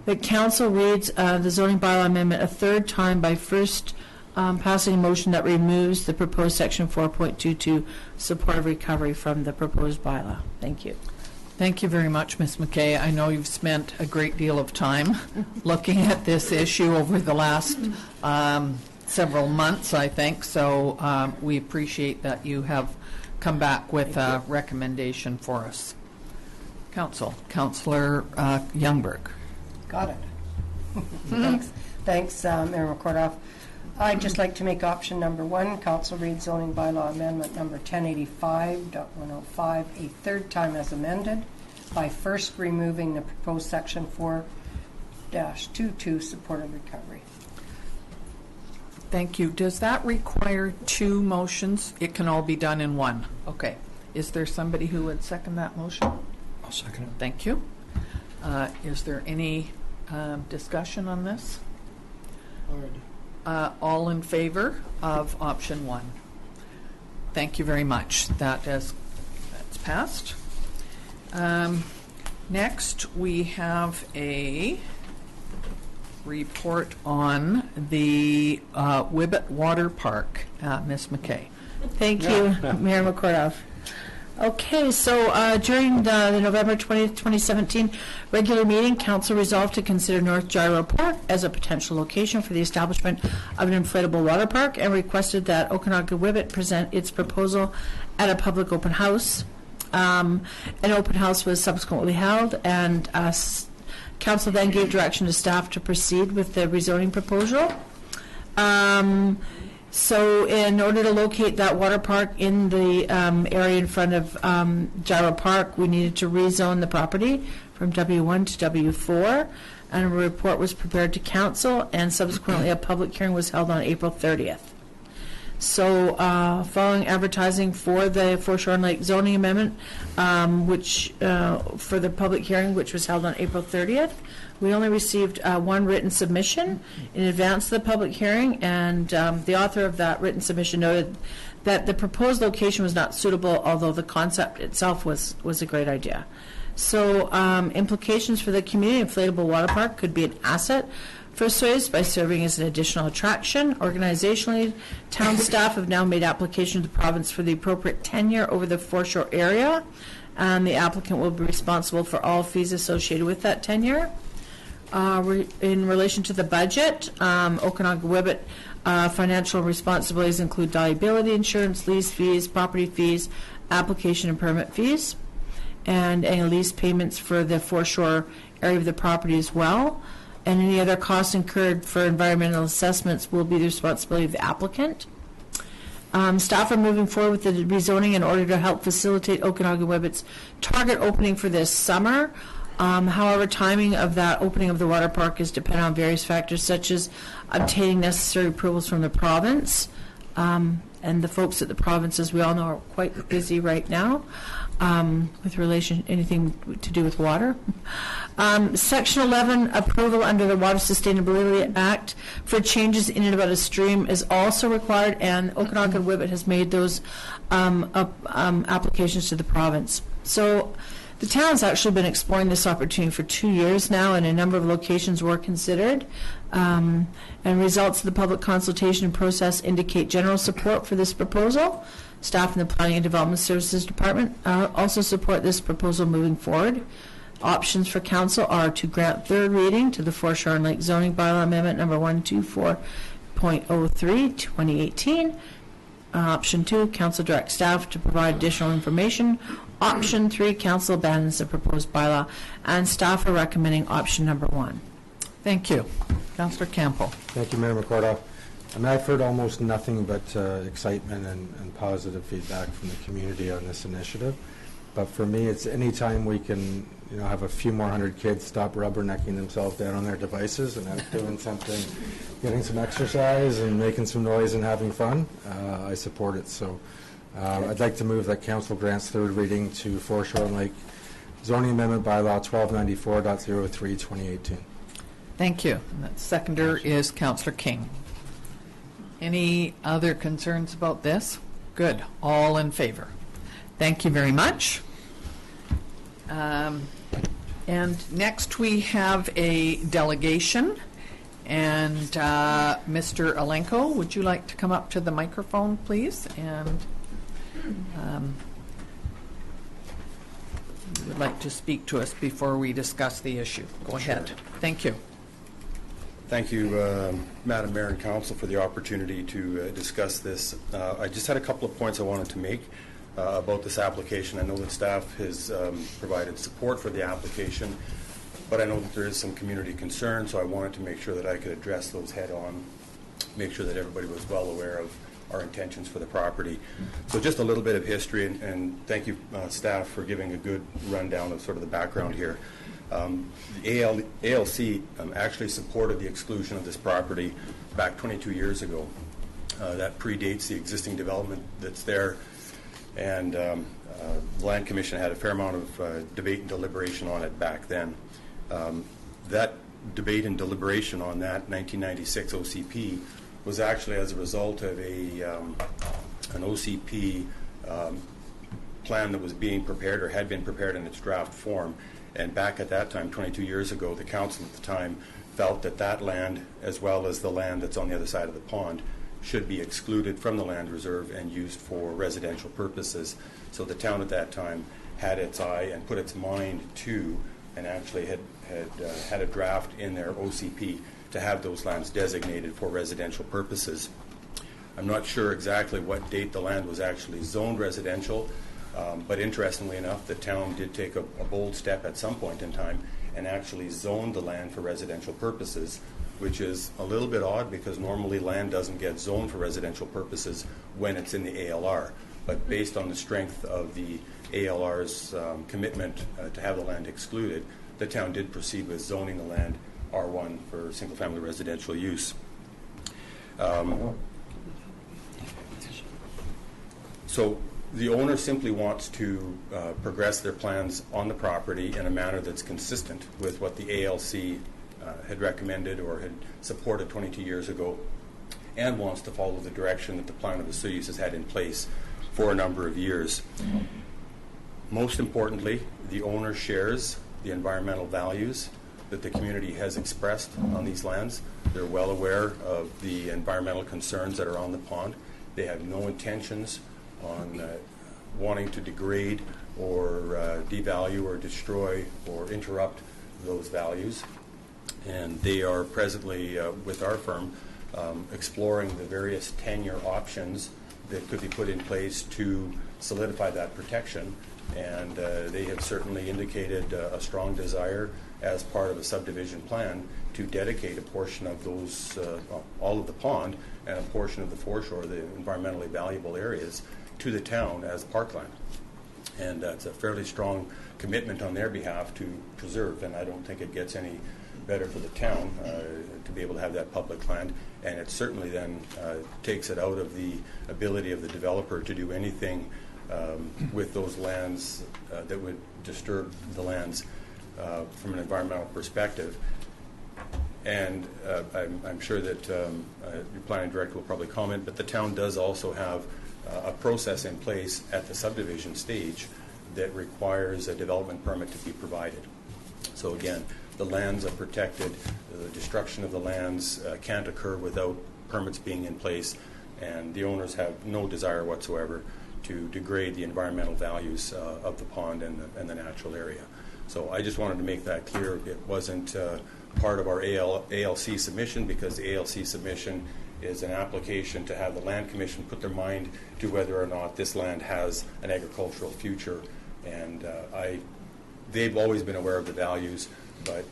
that council reads the zoning bylaw amendment a third time by first passing a motion that removes the proposed section 4.22 supportive recovery from the proposed bylaw. Thank you. Thank you very much, Ms. McKay. I know you've spent a great deal of time looking at this issue over the last several months, I think, so we appreciate that you have come back with a recommendation for us. Councillor Youngberg. Got it. Thanks, Mayor McCordoff. I'd just like to make option number 1, council reads zoning bylaw amendment number 1085.105 a third time as amended by first removing the proposed section 4-22 supportive recovery. Thank you. Does that require 2 motions? It can all be done in one. Okay. Is there somebody who would second that motion? I'll second it. Thank you. Is there any discussion on this? All in favor of option 1? Thank you very much. That's passed. Next, we have a report on the Whibbit Water Park. Ms. McKay. Thank you, Mayor McCordoff. Okay, so during the November 20th, 2017 regular meeting, Council resolved to consider North Gyro Park as a potential location for the establishment of an inflatable water park and requested that Okanagan Whibbit present its proposal at a public open house. An open house was subsequently held, and Council then gave direction to staff to proceed with the rezoning proposal. So in order to locate that water park in the area in front of Gyro Park, we needed to rezone the property from W1 to W4, and a report was prepared to council, and subsequently a public hearing was held on April 30th. So following advertising for the Foreshore and Lake zoning amendment, which for the public hearing, which was held on April 30th, we only received one written submission in advance of the public hearing, and the author of that written submission noted that the proposed location was not suitable, although the concept itself was a great idea. So implications for the community: inflatable water park could be an asset for Osoyoos by serving as an additional attraction. Organizationally, town staff have now made application to the province for the appropriate tenure over the foreshore area, and the applicant will be responsible for all fees associated with that tenure. In relation to the budget, Okanagan Whibbit financial responsibilities include liability insurance, lease fees, property fees, application and permit fees, and any lease payments for the foreshore area of the property as well. And any other costs incurred for environmental assessments will be the responsibility of the applicant. Staff are moving forward with the rezoning in order to help facilitate Okanagan Whibbit's target opening for this summer. However, timing of that opening of the water park is dependent on various factors, such as obtaining necessary approvals from the province. And the folks at the province, as we all know, are quite busy right now with anything to do with water. Section 11, approval under the Water Sustainability Act for changes in and about a stream is also required, and Okanagan Whibbit has made those applications to the province. So the town's actually been exploring this opportunity for 2 years now, and a number of locations were considered. And results of the public consultation process indicate general support for this proposal. Staff in the Planning and Development Services Department also support this proposal moving forward. Options for council are to grant third reading to the Foreshore and Lake Zoning Bylaw Amendment number 124.03, 2018. Option 2, council direct staff to provide additional information. Option 3, council abandons the proposed bylaw, and staff are recommending option number 1. Thank you. Councillor Campbell. Thank you, Mayor McCordoff. I mean, I've heard almost nothing but excitement and positive feedback from the community on this initiative. But for me, it's any time we can, have a few more hundred kids stop rubbernecking themselves down on their devices and out doing something, getting some exercise and making some noise and having fun, I support it. So I'd like to move that council grants third reading to Foreshore and Lake Zoning Amendment Bylaw 1294.03, 2018. Thank you. And that seconder is Councillor King. Any other concerns about this? Good. All in favor? Thank you very much. And next we have a delegation. And Mr. Alenko, would you like to come up to the microphone, please? And you would like to speak to us before we discuss the issue. Go ahead. Thank you. Thank you, Madam Mayor and Council, for the opportunity to discuss this. I just had a couple of points I wanted to make about this application. I know that staff has provided support for the application, but I know that there is some community concern, so I wanted to make sure that I could address those head on, make sure that everybody was well aware of our intentions for the property. So just a little bit of history, and thank you, staff, for giving a good rundown of sort of the background here. The ALC actually supported the exclusion of this property back 22 years ago. That predates the existing development that's there, and the Land Commission had a fair amount of debate and deliberation on it back then. That debate and deliberation on that 1996 OCP was actually as a result of an OCP plan that was being prepared or had been prepared in its draft form. And back at that time, 22 years ago, the council at the time felt that that land, as well as the land that's on the other side of the pond, should be excluded from the land reserve and used for residential purposes. So the town at that time had its eye and put its mind to, and actually had a draft in their OCP to have those lands designated for residential purposes. I'm not sure exactly what date the land was actually zoned residential, but interestingly enough, the town did take a bold step at some point in time and actually zoned the land for residential purposes, which is a little bit odd because normally land doesn't get zoned for residential purposes when it's in the ALR. But based on the strength of the ALR's commitment to have the land excluded, the town did proceed with zoning the land R1 for single-family residential use. So the owner simply wants to progress their plans on the property in a manner that's consistent with what the ALC had recommended or had supported 22 years ago, and wants to follow the direction that the plan of Osoyoos has had in place for a number of years. Most importantly, the owner shares the environmental values that the community has expressed on these lands. They're well aware of the environmental concerns that are on the pond. They have no intentions on wanting to degrade or devalue or destroy or interrupt those values. And they are presently, with our firm, exploring the various tenure options that could be put in place to solidify that protection. And they have certainly indicated a strong desire as part of a subdivision plan to dedicate a portion of those, all of the pond and a portion of the foreshore, the environmentally valuable areas, to the town as parkland. And it's a fairly strong commitment on their behalf to preserve, and I don't think it gets any better for the town to be able to have that public land. And it certainly then takes it out of the ability of the developer to do anything with those lands that would disturb the lands from an environmental perspective. And I'm sure that your planning director will probably comment, but the town does also have a process in place at the subdivision stage that requires a development permit to be provided. So again, the lands are protected. The destruction of the lands can't occur without permits being in place, and the owners have no desire whatsoever to degrade the environmental values of the pond and the natural area. So I just wanted to make that clear. It wasn't part of our ALC submission, because the ALC submission is an application to have the Land Commission put their mind to whether or not this land has an agricultural future. And they've always been aware of the values, but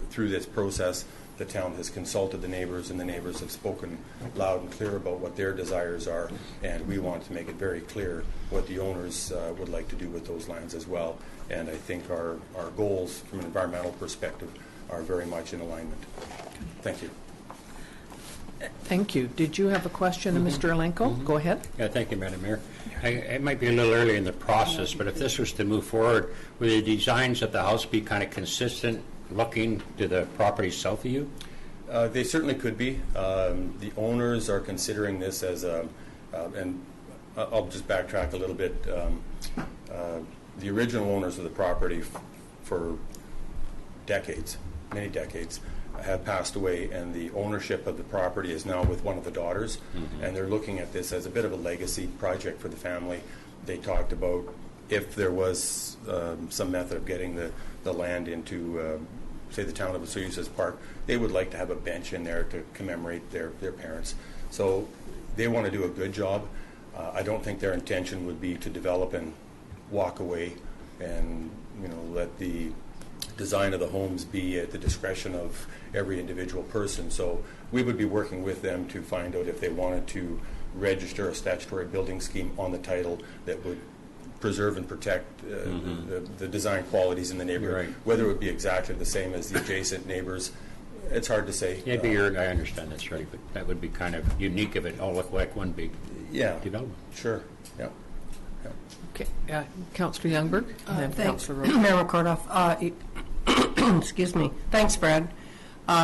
through this process, the town has consulted the neighbors, and the neighbors have spoken loud and clear about what their desires are, and we want to make it very clear what the owners would like to do with those lands as well. And I think our goals from an environmental perspective are very much in alignment. Thank you. Thank you. Did you have a question, Mr. Alenko? Go ahead. Yeah, thank you, Madam Mayor. It might be a little early in the process, but if this was to move forward, would the designs of the house be kind of consistent looking to the property south of you? They certainly could be. The owners are considering this as and I'll just backtrack a little bit. The original owners of the property for decades, many decades, have passed away, and the ownership of the property is now with one of the daughters, and they're looking at this as a bit of a legacy project for the family. They talked about if there was some method of getting the land into, say, the town of Osoyoos Park, they would like to have a bench in there to commemorate their parents. So they want to do a good job. I don't think their intention would be to develop and walk away and let the design of the homes be at the discretion of every individual person. So we would be working with them to find out if they wanted to register a statutory building scheme on the title that would preserve and protect the design qualities in the neighborhood. Right. Whether it would be exactly the same as the adjacent neighbors, it's hard to say. Yeah, I understand that's right, but that would be kind of unique if it all looked like one big development. Sure. Yeah. Okay. Councillor Youngberg, and then Thanks, Councillor Rose. Mayor McCordoff. Excuse me. Thanks, Brad,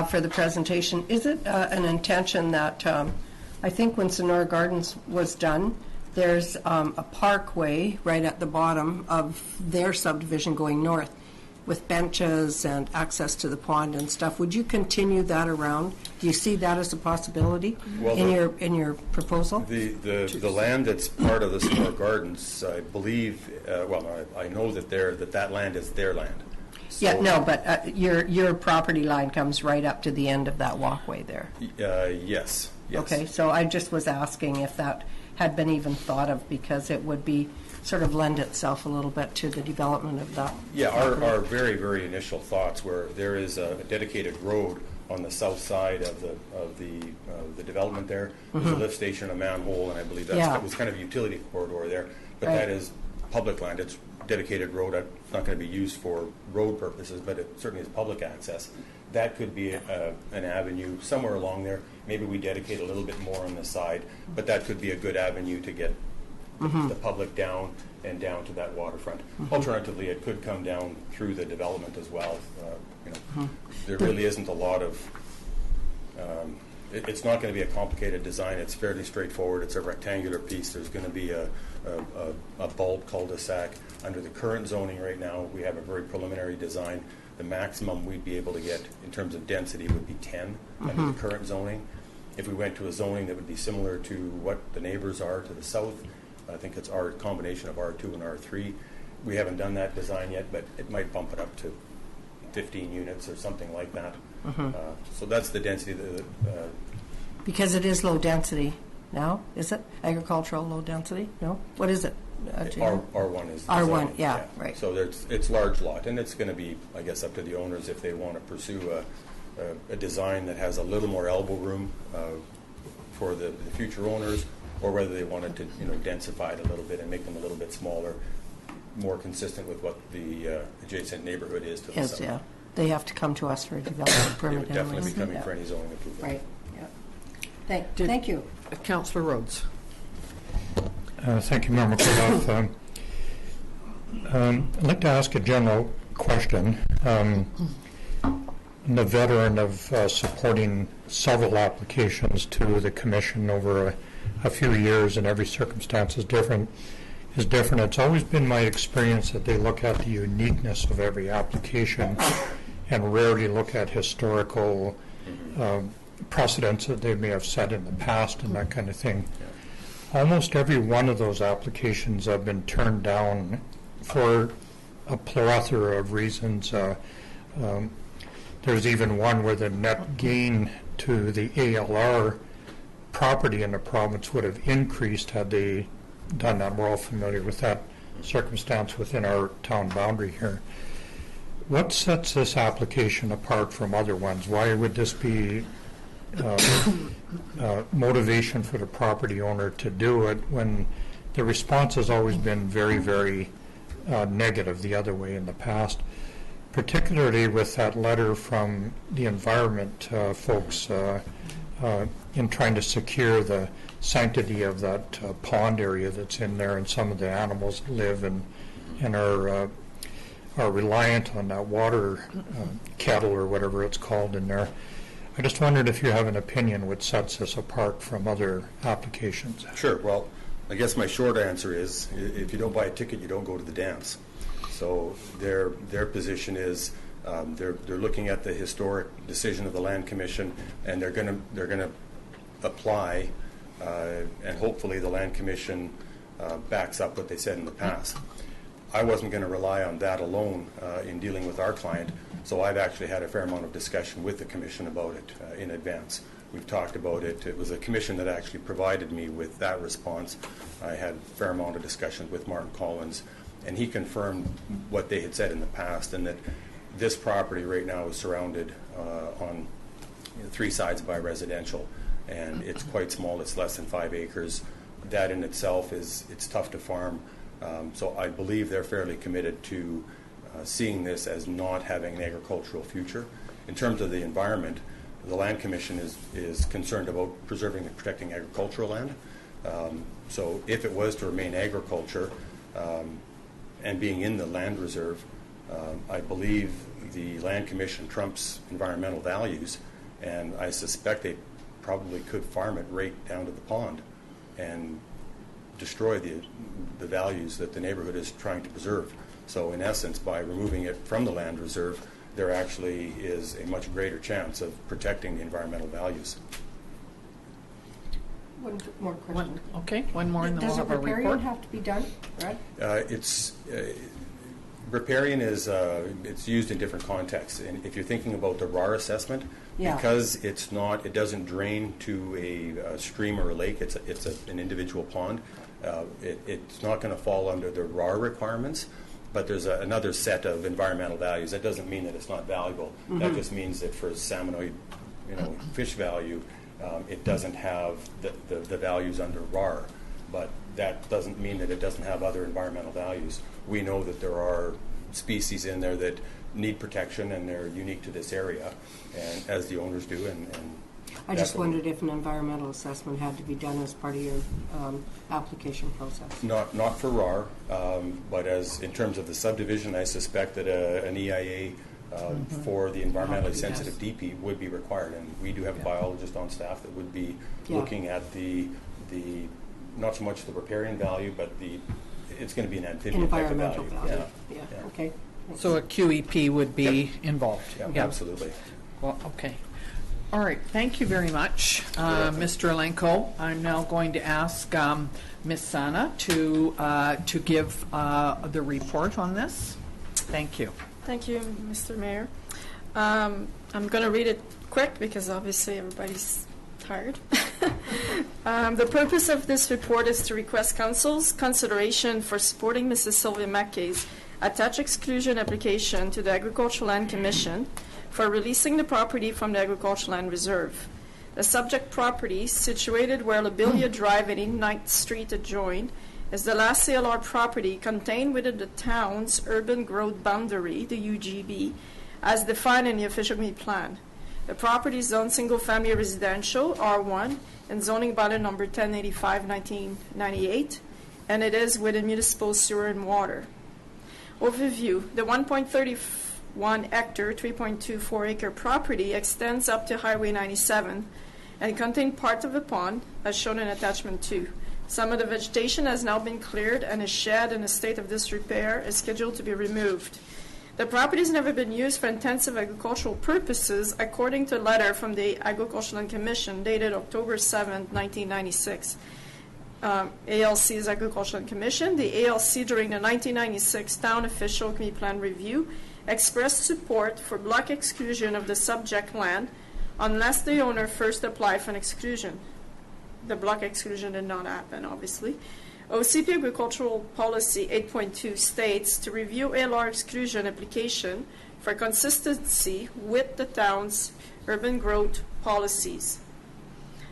for the presentation. Is it an intention that I think when Sonora Gardens was done, there's a parkway right at the bottom of their subdivision going north. with benches and access to the pond and stuff. Would you continue that around? Do you see that as a possibility Well, in your proposal? The land that's part of the Smart Gardens, I believe, I know that land is their land. Yeah, So- no, but your property line comes right up to the end of that walkway there. Yes. Okay, so I just was asking if that had been even thought of, because it would be sort of lend itself a little bit to the development of that. Yeah, our very, very initial thoughts were there is a dedicated road on the south side of the development there. There's a lift station, a manhole, and I believe that was kind of a utility corridor there. But Right. that is public land. It's dedicated road. It's not going to be used for road purposes, but it certainly is public access. That could be an avenue somewhere along there. Maybe we dedicate a little bit more on the side, but that could be a good avenue to get the public down to that waterfront. Alternatively, it could come down through the development as well. There really isn't a lot of. It's not going to be a complicated design. It's fairly straightforward. It's a rectangular piece. There's going to be a bulb cul-de-sac. Under the current zoning right now, we have a very preliminary design. The maximum we'd be able to get in terms of density would be 10 under the current zoning. If we went to a zoning that would be similar to what the neighbors are to the south, I think it's our combination of R2 and R3. We haven't done that design yet, but it might bump it up to 15 units or something like that. So that's the density. Because it is low density now, is it? Agricultural low density? No? What is it? R1 is the R1, zoning, yeah, right. So it's large lot, and it's going to be, I guess, up to the owners if they want to pursue a design that has a little more elbow room for the future owners, or whether they wanted to densify it a little bit and make them a little bit smaller, more consistent with what the adjacent neighborhood is to the south. Yeah. They have to come to us for a development They permit. would definitely anyways. be coming Yeah. for any zoning approval. Right, yeah. Thank you. Councillor Rhodes. Thank you, Member Kudoff. I'd like to ask a general question. I'm a veteran of supporting several applications to the Commission over a few years, and every circumstance is different. It's always been my experience that they look at the uniqueness of every application and rarely look at historical precedents that they may have set in the past and that kind of thing. Almost every one of those applications have been turned down for a plethora of reasons. There's even one where the net gain to the ALR property in the province would have increased had they done that. We're all familiar with that circumstance within our town boundary here. What sets this application apart from other ones? Why would this be motivation for the property owner to do it when the response has always been very, very negative the other way in the past, particularly with that letter from the environment folks in trying to secure the sanctity of that pond area that's in there, and some of the animals that live and are reliant on that water kettle or whatever it's called in there. I just wondered if you have an opinion which sets this apart from other applications. Sure. Well, I guess my short answer is if you don't buy a ticket, you don't go to the dance. So their position is they're looking at the historic decision of the Land Commission, and they're going to apply, and hopefully the Land Commission backs up what they said in the past. I wasn't going to rely on that alone in dealing with our client, so I've actually had a fair amount of discussion with the Commission about it in advance. We've talked about it. It was a Commission that actually provided me with that response. I had a fair amount of discussion with Martin Collins, and he confirmed what they had said in the past, and that this property right now is surrounded on three sides by residential, and it's quite small. It's less than 5 acres. That in itself it's tough to farm. So I believe they're fairly committed to seeing this as not having an agricultural future. In terms of the environment, the Land Commission is concerned about preserving and protecting agricultural land. So if it was to remain agriculture and being in the land reserve, I believe the Land Commission trumps environmental values, and I suspect they probably could farm it right down to the pond and destroy the values that the neighborhood is trying to preserve. So in essence, by removing it from the land reserve, there actually is a much greater chance of protecting the environmental values. One more question. One more and then we'll Does a have a riparian report. have to be done, Brad? Riparian is it's used in different contexts. And if you're thinking about the RAR assessment, Yeah. because it doesn't drain to a stream or a lake, it's an individual pond, it's not going to fall under the RAR requirements, but there's another set of environmental values. That doesn't mean that it's not valuable. That just means that for salmonoid fish value, it doesn't have the values under RAR, but that doesn't mean that it doesn't have other environmental values. We know that there are species in there that need protection and they're unique to this area, and as the owners do. And I just wondered if an environmental assessment had to be done as part of your application process. Not for RAR, but as in terms of the subdivision, I suspect that an EIA for the environmentally sensitive DP would be required, and we do have a biologist on staff that would be looking at the not so much the riparian value, but it's going to be an amphibian type of Environmental value. Yeah. Okay. So a QEP would be involved. Yeah, absolutely. Well, okay. All right, thank you very much, Mr. Alenko. I'm now going to ask Ms. Sana to give the report on this. Thank you. Thank you, Mr. Mayor. I'm going to read it quick because obviously everybody's tired. The purpose of this report is to request Council's consideration for supporting Mrs. Sylvia Mackay's attached exclusion application to the Agricultural Land Commission for releasing the property from the Agricultural Land Reserve. The subject property, situated where Lobelia Drive and 89th Street adjoin, is the last CLR property contained within the town's urban growth boundary, the UGB, as defined in the official community plan. The property is zoned single-family residential, R1, and zoning bylaw number 1085, 1998, and it is within municipal sewer and water. Overview. The 1.31 hectare, 3.24 acre property extends up to Highway 97 and contains part of a pond, as shown in attachment 2. Some of the vegetation has now been cleared, and a shed in a state of disrepair is scheduled to be removed. The property has never been used for intensive agricultural purposes, according to a letter from the Agricultural Land Commission dated October 7, 1996. ALC's Agricultural Land Commission. The ALC, during the 1996 Town Official Community Plan Review, expressed support for block exclusion of the subject land unless the owner first applied for an exclusion. The block exclusion did not happen, obviously. OCP Agricultural Policy 8.2 states to review ALR exclusion application for consistency with the town's urban growth policies.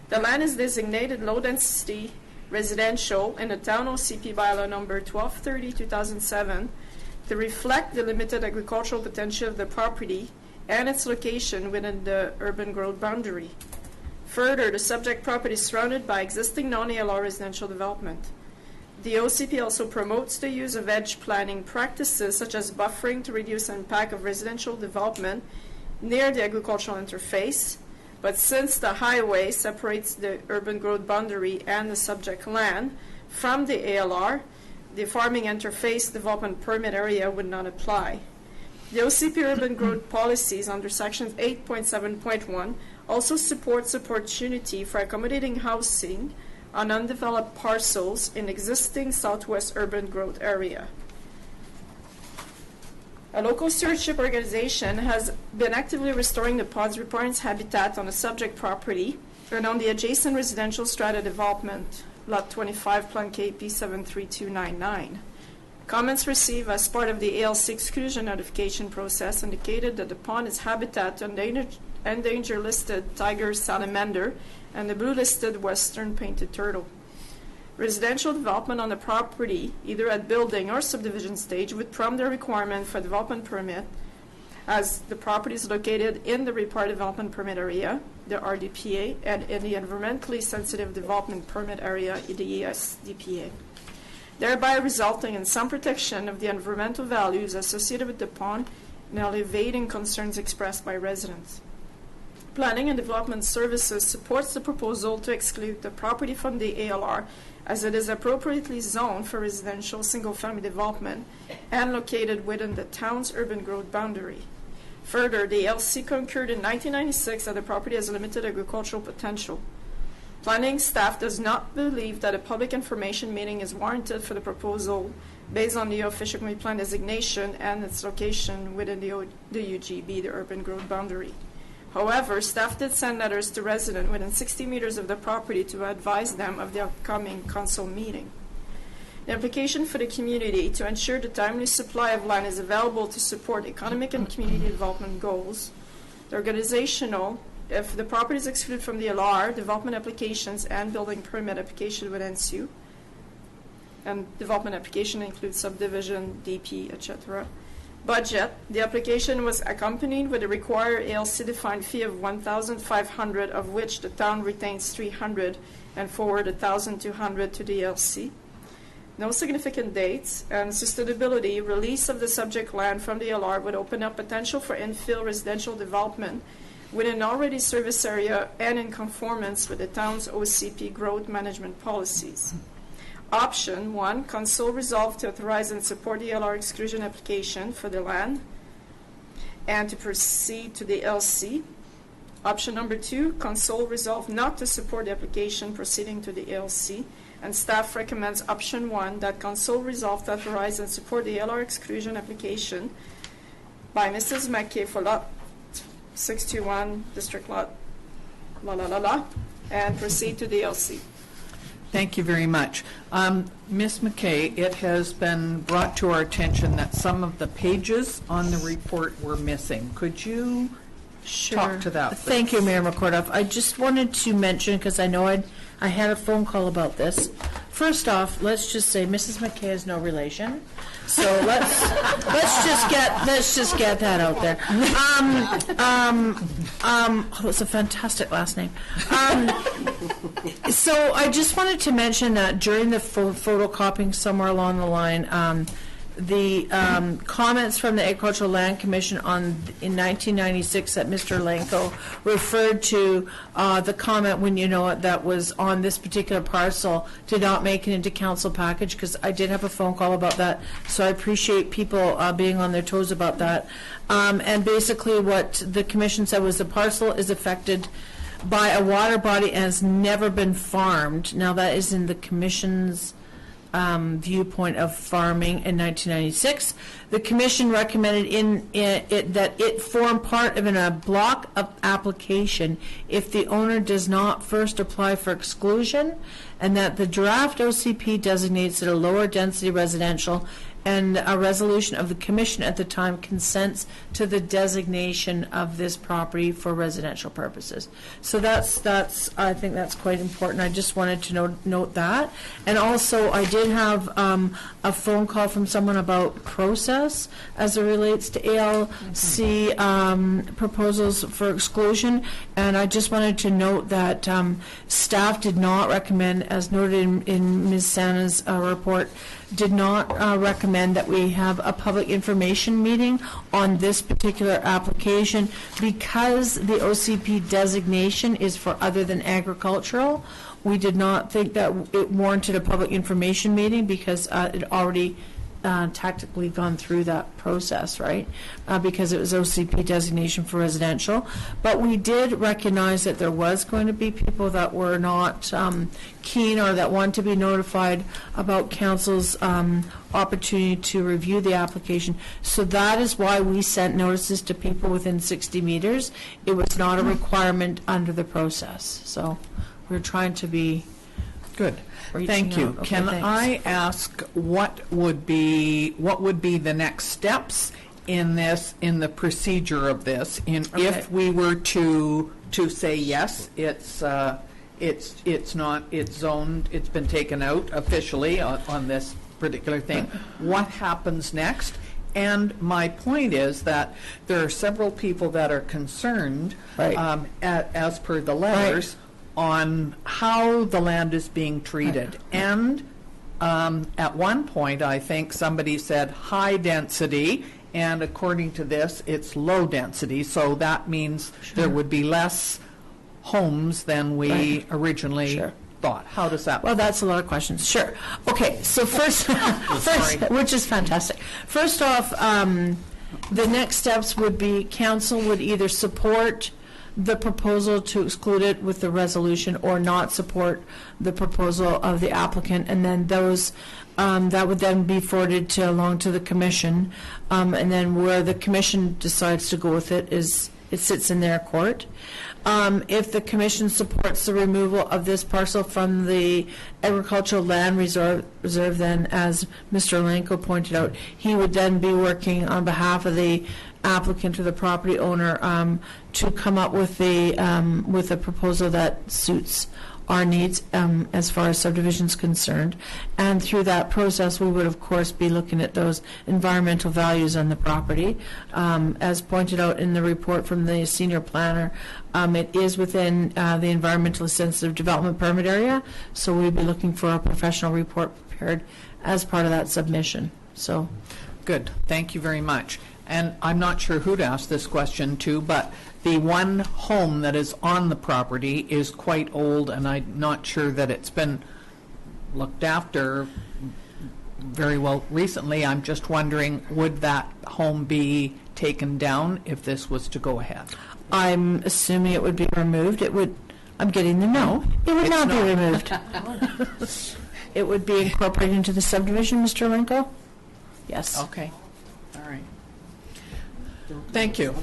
The land is designated low-density residential in the town OCP bylaw number 1230/2007 to reflect the limited agricultural potential of the property and its location within the urban growth boundary. Further, the subject property is surrounded by existing non-ALR residential development. The OCP also promotes the use of edge planning practices such as buffering to reduce the impact of residential development near the agricultural interface. But since the highway separates the urban growth boundary and the subject land from the ALR, the farming interface development permit area would not apply. The OCP urban growth policies under section 8.7.1 also supports opportunity for accommodating housing on undeveloped parcels in existing southwest urban growth area. A local stewardship organization has been actively restoring the pond's riparian habitat on the subject property and on the adjacent residential strata development, Lot 25, Plan KP 73299. Comments received as part of the ALC exclusion notification process indicated that the pond is habitat to endangered listed tiger salamander and the blue-listed western painted turtle. Residential development on the property, either at building or subdivision stage, would prompt the requirement for a development permit, as the property is located in the required development permit area, the RDPA, and in the environmentally sensitive development permit area, the ESDPA, thereby resulting in some protection of the environmental values associated with the pond and alleviating concerns expressed by residents. Planning and Development Services supports the proposal to exclude the property from the ALR as it is appropriately zoned for residential single-family development and located within the town's urban growth boundary. Further, the LC concurred in 1996 that the property has limited agricultural potential. Planning staff does not believe that a public information meeting is warranted for the proposal based on the official community plan designation and its location within the UGB, the urban growth boundary. However, staff did send letters to residents within 60 meters of the property to advise them of the upcoming council meeting. The application for the community to ensure the timely supply of land is available to support economic and community development goals. The organizational, if the property is excluded from the LR, development applications and building permit application would ensue. And development application includes subdivision, DP, etc. Budget. The application was accompanied with a required ALC-defined fee of $1,500, of which the town retains $300 and forward $1,200 to the ALC. No significant dates, and sustainability. Release of the subject land from the LR would open up potential for infill residential development within an already service area and in conformance with the town's OCP growth management policies. Option 1, council resolve to authorize and support the LR exclusion application for the land and to proceed to the LC. Option number 2, council resolve not to support the application proceeding to the LC, and staff recommends option 1, that council resolve to authorize and support the LR exclusion application by Mrs. McKay for lot 621, district lot, and proceed to the LC. Thank you very much. Ms. McKay, it has been brought to our attention that some of the pages on the report were missing. Could you talk to that, please? Thank you, Mayor McCorduff. I just wanted to mention, because I know I had a phone call about this. First off, let's just say Mrs. McKay is no relation, so let's just get that out there. It's a fantastic last name. So I just wanted to mention that during the photocopying somewhere along the line, the comments from the Agricultural Land Commission in 1996 that Mr. Lenko referred to, the comment when that was on this particular parcel did not make it into council package, because I did have a phone call about that, so I appreciate people being on their toes about that. And basically what the commission said was the parcel is affected by a water body and has never been farmed. Now that is in the commission's viewpoint of farming in 1996. The commission recommended that it form part of a block of application if the owner does not first apply for exclusion, and that the draft OCP designates it a lower density residential, and a resolution of the commission at the time consents to the designation of this property for residential purposes. So that's I think that's quite important. I just wanted to note that. And also I did have a phone call from someone about process as it relates to ALC proposals for exclusion, and I just wanted to note that staff did not recommend, as noted in Ms. Sana's report, did not recommend that we have a public information meeting on this particular application because the OCP designation is for other than agricultural. We did not think that it warranted a public information meeting because it already tactically gone through that process, right? Because it was OCP designation for residential. But we did recognize that there was going to be people that were not keen or that want to be notified about council's opportunity to review the application. So that is why we sent notices to people within 60 meters. It was not a requirement under the process. So we're trying to be good. Thank you. Okay, Can thanks. I ask what would be the next steps in the procedure of this, if we were to say yes, it's zoned, it's been taken out officially on this particular thing, what happens next? And my point is that there are several people that are concerned, Right. as per the letters, on how the land is being treated. And at one point, I think somebody said high density, and according to this, it's low density, so that means there would be less homes than we Right. originally Sure. thought. How does that? Well, that's a lot of questions. Sure. Okay, so first, which is fantastic. First off, the next steps would be council would either support the proposal to exclude it with the resolution or not support the proposal of the applicant, and then those that would then be forwarded along to the commission, and then where the commission decides to go with it sits in their court. If the commission supports the removal of this parcel from the agricultural land reserve, then, as Mr. Lenko pointed out, he would then be working on behalf of the applicant or the property owner to come up with a proposal that suits our needs as far as subdivision is concerned. And through that process, we would, of course, be looking at those environmental values on the property. As pointed out in the report from the senior planner, it is within the environmentally sensitive development permit area, so we'd be looking for a professional report prepared as part of that submission. So, Good, thank you very much. And I'm not sure who to ask this question to, but the one home that is on the property is quite old, and I'm not sure that it's been looked after very well recently. I'm just wondering, would that home be taken down if this was to go ahead? I'm assuming it would be removed. It would, I'm getting the no. It would It's not be not. removed. It would be incorporated into the subdivision, Mr. Lenko? Yes. Okay, all right. Thank you.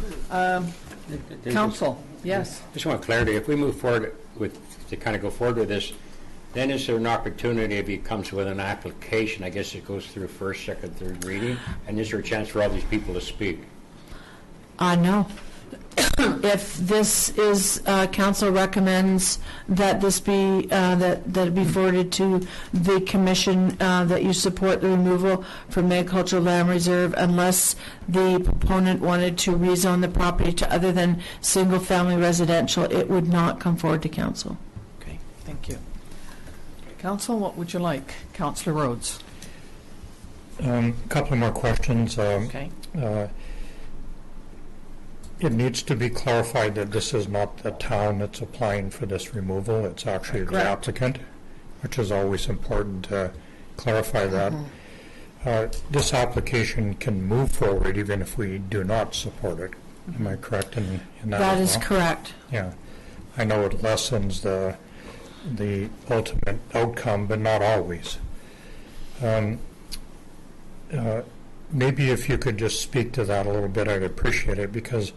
Council, yes. Just want clarity. If we move forward to kind of go forward with this, then is there an opportunity if it comes with an application, I guess it goes through first, second, third reading, and is there a chance for all these people to speak? No. If this is, council recommends that this be, that it be forwarded to the commission, that you support the removal from agricultural land reserve unless the proponent wanted to rezone the property to other than single-family residential, it would not come forward to council. Okay, thank you. Council, what would you like? Councillor Rhodes. A couple more questions. Okay. It needs to be clarified that this is not the town that's applying for this removal. It's actually the Correct. applicant, which is always important to clarify that. This application can move forward even if we do not support it. Am I correct in that? That as is well? correct. Yeah. I know it lessens the ultimate outcome, but not always. Maybe if you could just speak to that a little bit, I'd appreciate it, because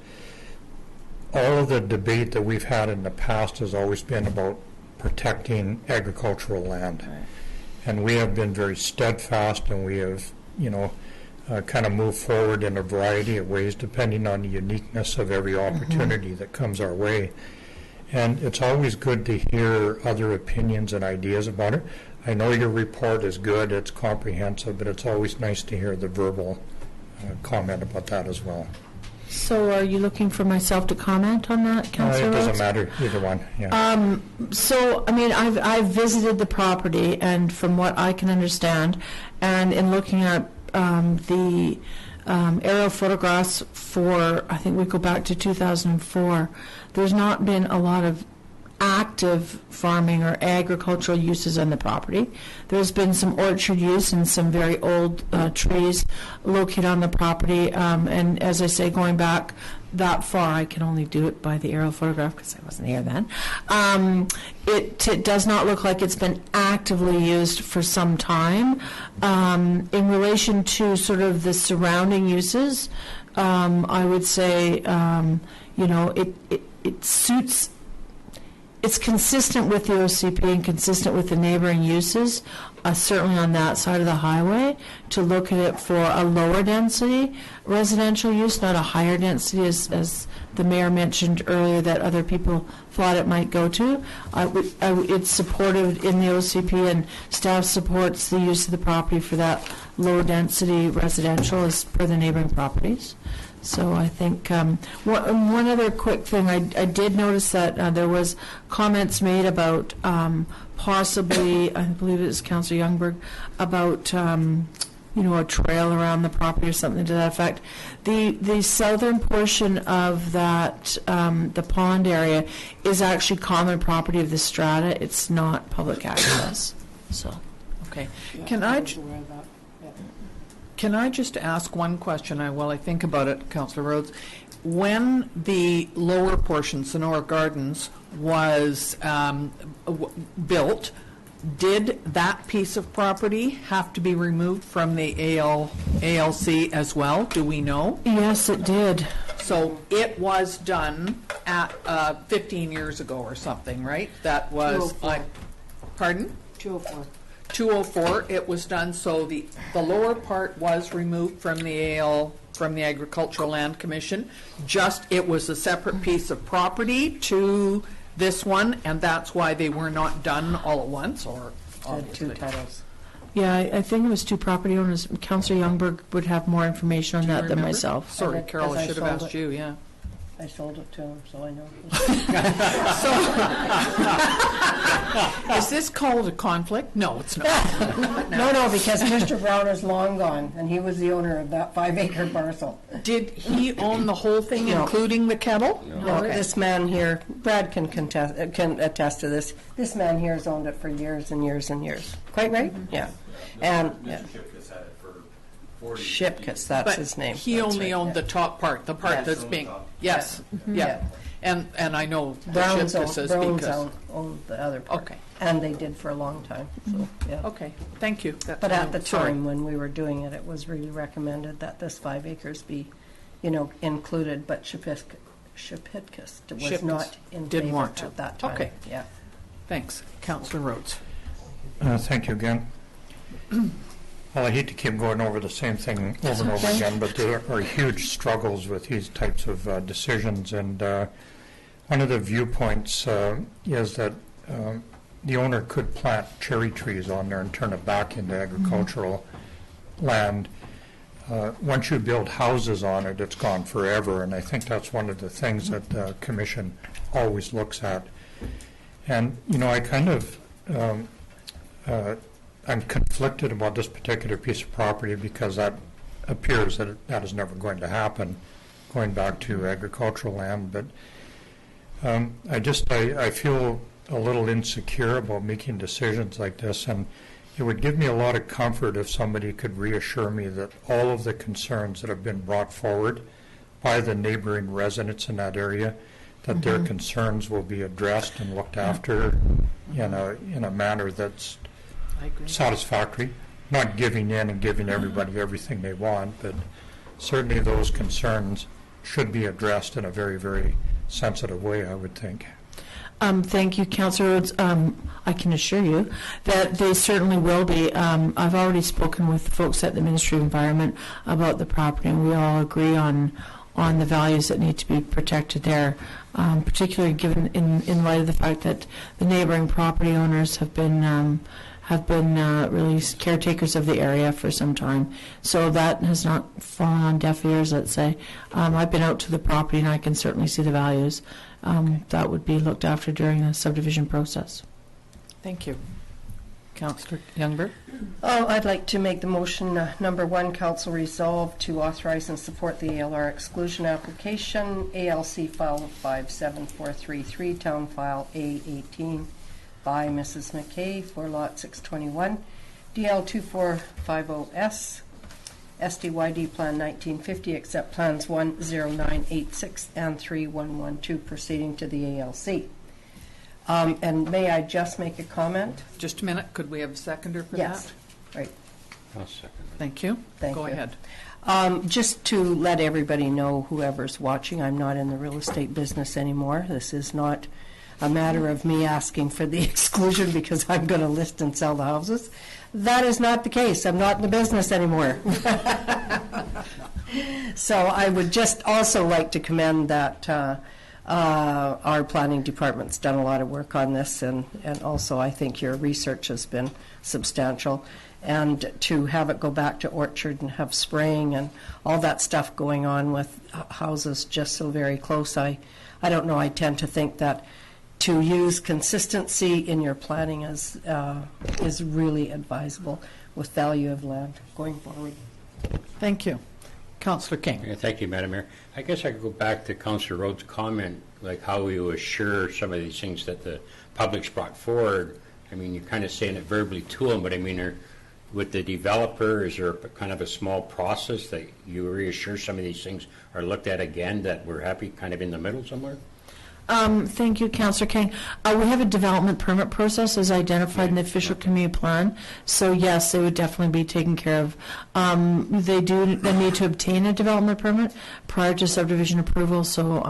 all of the debate that we've had in the past has always been about protecting agricultural land. Right. And we have been very steadfast, and we have, kind of moved forward in a variety of ways depending on the uniqueness of every opportunity that comes our way. And it's always good to hear other opinions and ideas about it. I know your report is good, it's comprehensive, but it's always nice to hear the verbal comment about that as well. So are you looking for myself to comment on that, Councillor It doesn't Rhodes? matter, either one, yeah. So, I mean, I've visited the property, and from what I can understand, and in looking at the aerial photographs for, I think we go back to 2004, there's not been a lot of active farming or agricultural uses on the property. There's been some orchard use and some very old trees located on the property, and as I say, going back that far, I can only do it by the aerial photograph because I wasn't here then. It does not look like it's been actively used for some time. In relation to sort of the surrounding uses, I would say, it suits. It's consistent with the OCP and consistent with the neighboring uses, certainly on that side of the highway, to look at it for a lower density residential use, not a higher density as the mayor mentioned earlier that other people thought it might go to. It's supported in the OCP, and staff supports the use of the property for that low density residential as per the neighboring properties. So I think one other quick thing, I did notice that there was comments made about possibly, I believe it was Councillor Youngberg, about a trail around the property or something to that effect. The southern portion of that, the pond area, is actually common property of the strata. It's not public access. So, Okay. Can I just ask one question while I think about it, Councillor Rhodes? When the lower portion, Sonora Gardens, was built, did that piece of property have to be removed from the ALC as well? Do we know? yes, it did. So it was done at 15 years ago or something, right? That was, 204. Pardon? 204. 204, it was done, so the lower part was removed from the Agricultural Land Commission. Just, it was a separate piece of property to this one, and that's why they were not done all at once, or Had two titles. Yeah, I think it was two property owners. Councillor Youngberg would have more information on that than remember? myself. Sorry, As Carol, I I should have sold asked it. you, yeah. I sold it to him, so I know. Is this called a conflict? No, it's not. No, because Mr. Brown is long gone, and he was the owner of that 5-acre parcel. Did he own the whole thing, No. including the kettle? No, Okay. this man here, Brad can attest to this. This man here has owned it for years and years and years. Quite right? Yeah. And yeah. Shipkiss, that's But his name. he That's only right, owned yeah. the top part, the part Yes. that's being, yes, yeah. And I know the Browns Shipkisses Browns because, owned the other part. okay, And they did for a long time, so, yeah. okay, thank you. That's But at fine. the Sorry. time when we were doing it, it was really recommended that this 5 acres be, included, but Shipkiss was Shipkiss not in didn't favor want to. at that time. Okay. Yeah. Thanks. Councillor Rhodes. Thank you again. Well, I hate to keep going over the same thing over and over again, but there are huge struggles with these types of decisions. And one of the viewpoints is that the owner could plant cherry trees on there and turn it back into agricultural land. Once you build houses on it, it's gone forever. And I think that's one of the things that the Commission always looks at. And, I kind of... I'm conflicted about this particular piece of property because that appears that is never going to happen, going back to agricultural land. But I feel a little insecure about making decisions like this, and it would give me a lot of comfort if somebody could reassure me that all of the concerns that have been brought forward by the neighboring residents in that area, that their concerns will be addressed and looked after in a manner that's I agree. satisfactory, not giving in and giving everybody everything they want, but certainly those concerns should be addressed in a very, very sensitive way, I would think. Thank you, Councillor Rhodes. I can assure you that they certainly will be. I've already spoken with the folks at the Ministry of Environment about the property, and we all agree on the values that need to be protected there, particularly given in light of the fact that the neighboring property owners have been really caretakers of the area for some time. So that has not fallen on deaf ears, let's say. I've been out to the property and I can certainly see the values that would be looked after during the subdivision process. Thank you. Councillor Youngberg. I'd like to make the motion, number 1, council resolve to authorize and support the ALR exclusion application, ALC file 57433, town file A18, by Mrs. McKay for lot 621, DL2450S, SDYD Plan 1950, except Plans 10986 and 3112 proceeding to the ALC. And may I just make a comment? Just a minute. Could we have a seconder for Yes. that? Right. I'll second that. Thank you. Thank Go you. ahead. Just to let everybody know, whoever's watching, I'm not in the real estate business anymore. This is not a matter of me asking for the exclusion because I'm going to list and sell the houses. That is not the case. I'm not in the business anymore. So I would just also like to commend that our planning department's done a lot of work on this, and also I think your research has been substantial. And to have it go back to Orchard and have spraying and all that stuff going on with houses just so very close, I don't know, I tend to think that to use consistency in your planning is really advisable. with value of land going forward. Thank you. Councillor King. Yeah, thank you, Madam Mayor. I guess I could go back to Councillor Rhodes' comment, like how we assure some of these things that the public's brought forward. I mean, you're kind of saying it verbally to them, but I mean, with the developer, is there kind of a small process that you reassure some of these things are looked at again, that we're happy kind of in the middle somewhere? Thank you, Councillor King. We have a development permit process as identified in the official community plan. So yes, they would definitely be taken care of. They need to obtain a development permit prior to subdivision approval. So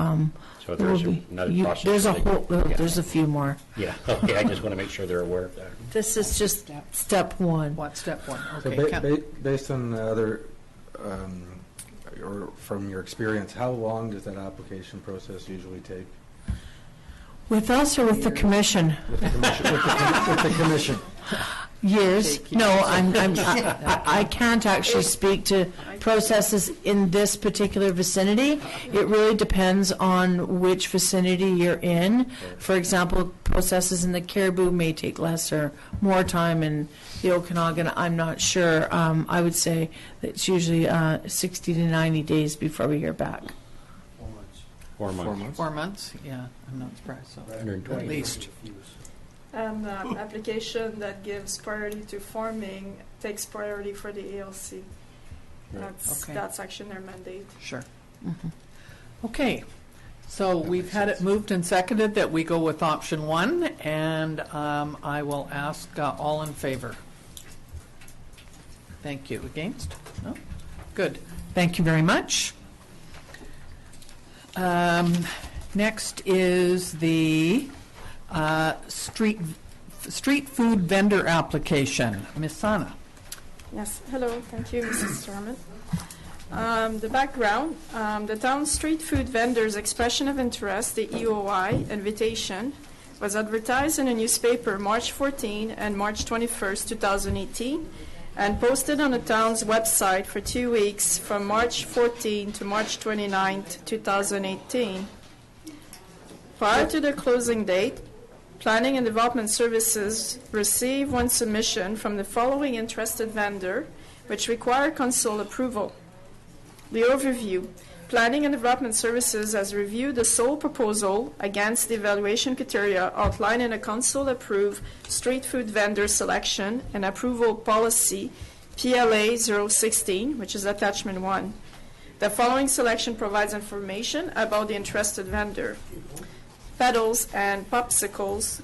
So there's another process. There's a whole. There's a few more. Yeah. Okay. I just want to make sure they're aware of that. This is just step one. What, step one? So Okay. based on the other, or from your experience, how long does that application process usually take? With us or with the commission? With the commission. Years. No, I can't actually speak to processes in this particular vicinity. It really depends on which vicinity you're in. For example, processes in the Caribou may take less or more time, in the Okanagan, I'm not sure. I would say that it's usually 60 to 90 days before we hear back. 4 months. 4 months? Yeah, I'm not surprised. So 120 at least. And application that gives priority to farming takes priority for the ALC. Okay. That's actually their mandate. Sure. Okay, so we've had it moved and seconded that we go with option one, and I will ask all in favor. Thank you. Against? No? Good. Thank you very much. Next is the street food vendor application. Ms. Sana. Yes, hello, thank you, Mrs. Chairman. The background, the town street food vendors' expression of interest, the EOI invitation, was advertised in a newspaper March 14 and March 21st, 2018, and posted on the town's website for 2 weeks from March 14 to March 29, 2018. Prior to the closing date, Planning and Development Services received one submission from the following interested vendor, which required council approval. The overview. Planning and Development Services has reviewed the sole proposal against the evaluation criteria outlined in a council-approved street food vendor selection and approval policy, PLA 016, which is attachment 1. The following selection provides information about the interested vendor. Pedals and Popsicles.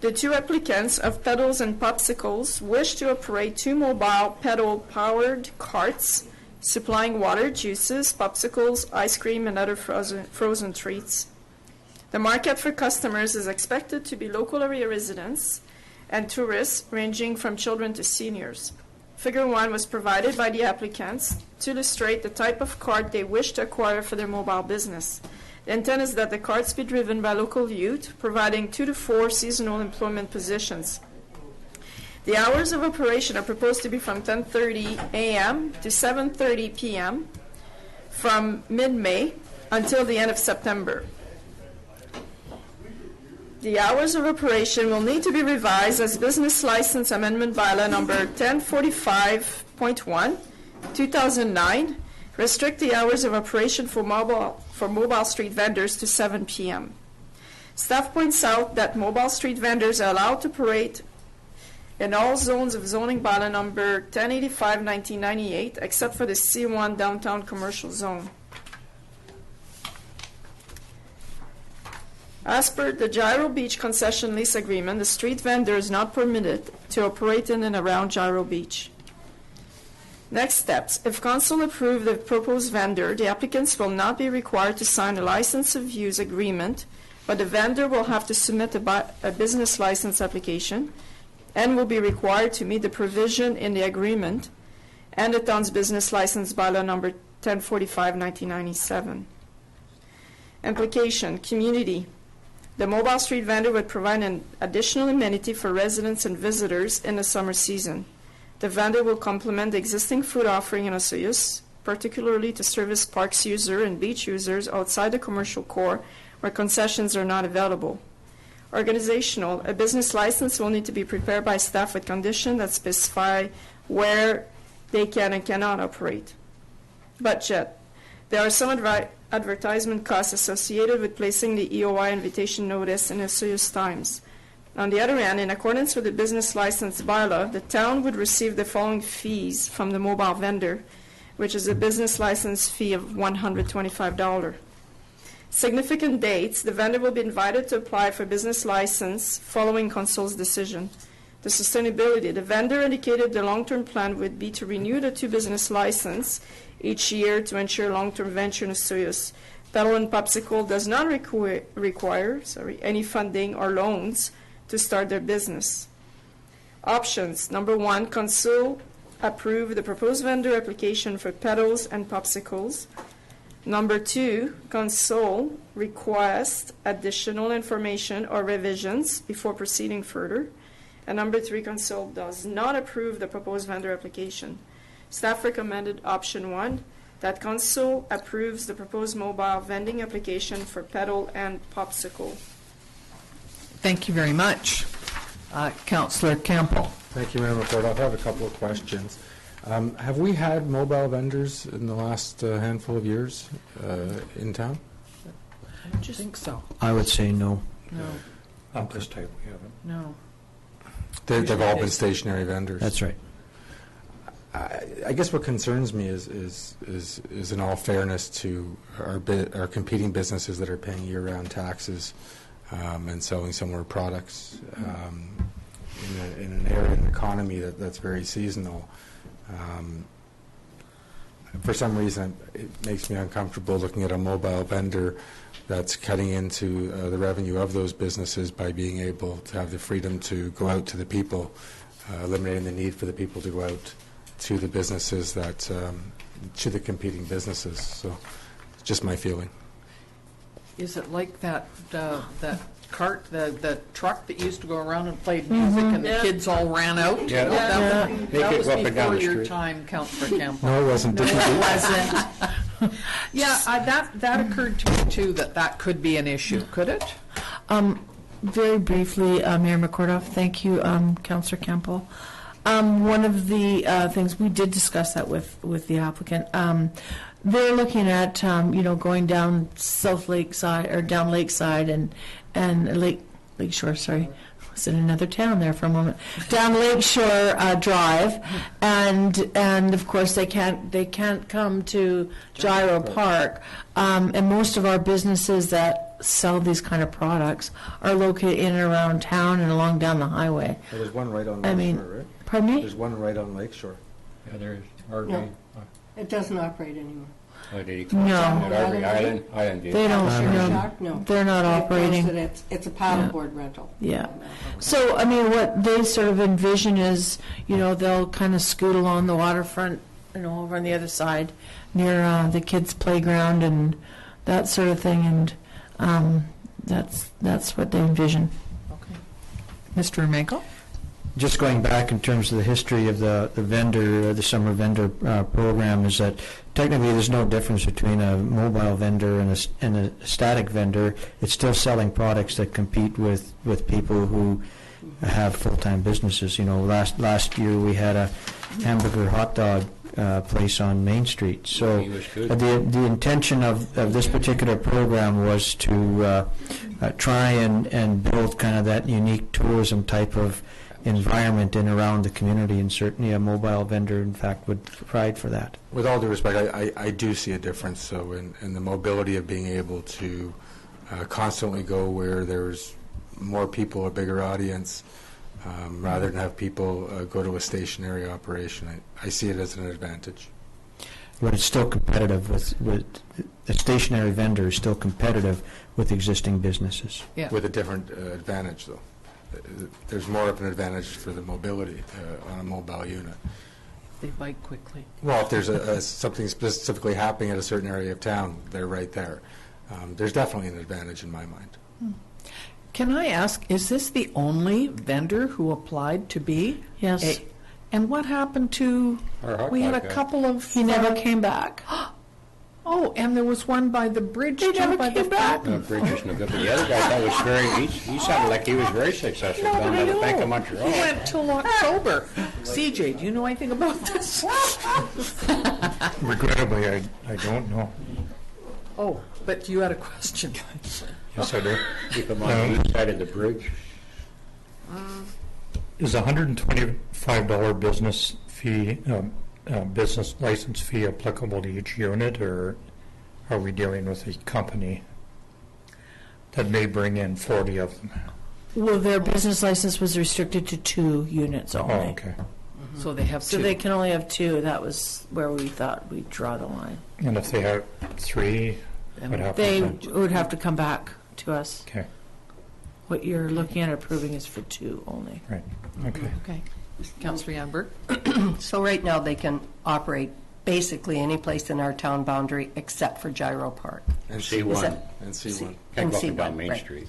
The two applicants of Pedals and Popsicles wish to operate two mobile pedal-powered carts supplying water, juices, popsicles, ice cream, and other frozen treats. The market for customers is expected to be local area residents and tourists ranging from children to seniors. Figure 1 was provided by the applicants to illustrate the type of cart they wish to acquire for their mobile business. The intent is that the carts be driven by local youth, providing 2 to 4 seasonal employment positions. The hours of operation are proposed to be from 10:30 a.m. to 7:30 p.m. from mid-May until the end of September. The hours of operation will need to be revised as Business License Amendment Bylaw number 1045.1, 2009, restrict the hours of operation for mobile street vendors to 7 p.m. Staff points out that mobile street vendors are allowed to operate in all zones of zoning bylaw number 1085/1998, except for the C1 downtown commercial zone. As per the Gyro Beach concession lease agreement, the street vendor is not permitted to operate in and around Gyro Beach. Next steps. If council approve the proposed vendor, the applicants will not be required to sign a license of use agreement, but the vendor will have to submit a business license application and will be required to meet the provision in the agreement and the town's business license bylaw number 1045/1997. Implication, community. The mobile street vendor would provide an additional amenity for residents and visitors in the summer season. The vendor will complement the existing food offering in Osoyoos, particularly to service parks users and beach users outside the commercial core where concessions are not available. Organizational, a business license will need to be prepared by staff with conditions that specify where they can and cannot operate. Budget, there are some advertisement costs associated with placing the EOI invitation notice in Osoyoos Times. On the other hand, in accordance with the business license bylaw, the town would receive the following fees from the mobile vendor, which is a business license fee of $125. Significant dates, the vendor will be invited to apply for business license following council's decision. The sustainability, the vendor indicated the long-term plan would be to renew the 2 business license each year to ensure long-term venture in Osoyoos. Pedal and Popsicle does not require any funding or loans to start their business. Options, number 1, council approve the proposed vendor application for pedals and popsicles. Number 2, council request additional information or revisions before proceeding further. And number 3, council does not approve the proposed vendor application. Staff recommended option 1, that council approves the proposed mobile vending application for pedal and popsicle. Thank you very much. Councillor Campbell. Thank you, Mayor McCord. I have a couple of questions. Have we had mobile vendors in the last handful of years in town? I don't think so. I would say no. No. On this type, we haven't. No. They've all been stationary vendors. That's right. I guess what concerns me is in all fairness to our competing businesses that are paying year-round taxes and selling similar products in an area, an economy that's very seasonal. For some reason, it makes me uncomfortable looking at a mobile vendor that's cutting into the revenue of those businesses by being able to have the freedom to go out to the people, eliminating the need for the people to go out to the businesses that, to the competing businesses. So it's just my feeling. Is it like that cart, the truck that used to go around and played music and the kids all ran out? Yeah. That Make it was go up and down before the your street. time, Councillor Campbell. No, it wasn't. No, it wasn't. Yeah, that occurred to me too, that could be an issue, could it? Very briefly, Mayor McCordoff, thank you, Councillor Campbell. One of the things, we did discuss that with the applicant. They're looking at, going down South Lakeside, or down Lakeside and Lakeshore, sorry. I was in another town there for a moment. Down Lakeshore Drive, and of course they can't come to Gyro Park. And most of our businesses that sell these kind of products are located in and around town and along down the highway. Well, there's one right on Lakeshore, I mean, right? pardon me? There's one right on Lakeshore. Yeah, there is. No, it doesn't operate anymore. No. Island. They don't. No. They're not operating. It's a paddleboard rental. Yeah. So, I mean, what they sort of envision is, they'll kind of scoot along the waterfront, over on the other side near the kids' playground and that sort of thing, and that's what they envision. Okay. Mr. Remenko? Just going back in terms of the history of the vendor, the summer vendor program, is that technically there's no difference between a mobile vendor and a static vendor. It's still selling products that compete with people who have full-time businesses. Last year we had a hamburger hot dog place on Main Street. So the intention of this particular program was to try and build kind of that unique tourism type of environment in around the community, and certainly a mobile vendor, in fact, would provide for that. With all due respect, I do see a difference, so in the mobility of being able to constantly go where there's more people, a bigger audience, rather than have people go to a stationary operation. I see it as an advantage. But it's still competitive with the stationary vendor is still competitive with existing businesses. Yeah. With a different advantage, though. There's more of an advantage for the mobility on a mobile unit. They bike quickly. Well, if there's something specifically happening at a certain area of town, they're right there. There's definitely an advantage in my mind. Can I ask, is this the only vendor who applied to be? Yes. And what happened to, Our hot we had a dog guy. couple of... He never came back. Oh, and there was one by the bridge, They too, never by the came back. No, bridge is no good, but the other guy thought was very, he sounded like he was very successful No, down but by the I Bank know. of Montreal. He went till October. CJ, do you know anything about this? Regrettably, I don't know. Oh, but you had a question. Yes, I do. Keep him on the east side of the bridge. Is a $125 business fee, business license fee applicable to each unit, or are we dealing with a company that may bring in 40 of them? Well, their business license was restricted to 2 units only. Oh, okay. So they have So two. they can only have 2. That was where we thought we'd draw the line. And if they have 3, what happens They then? would have to come back to us. Okay, What you're looking at approving is for 2 only. right, okay. Okay. Councillor Yonberg? So right now, they can operate basically any place in our town boundary except for Gyro Park. And C1. that- And C1. Can't go up and and down C1, Main right. Street.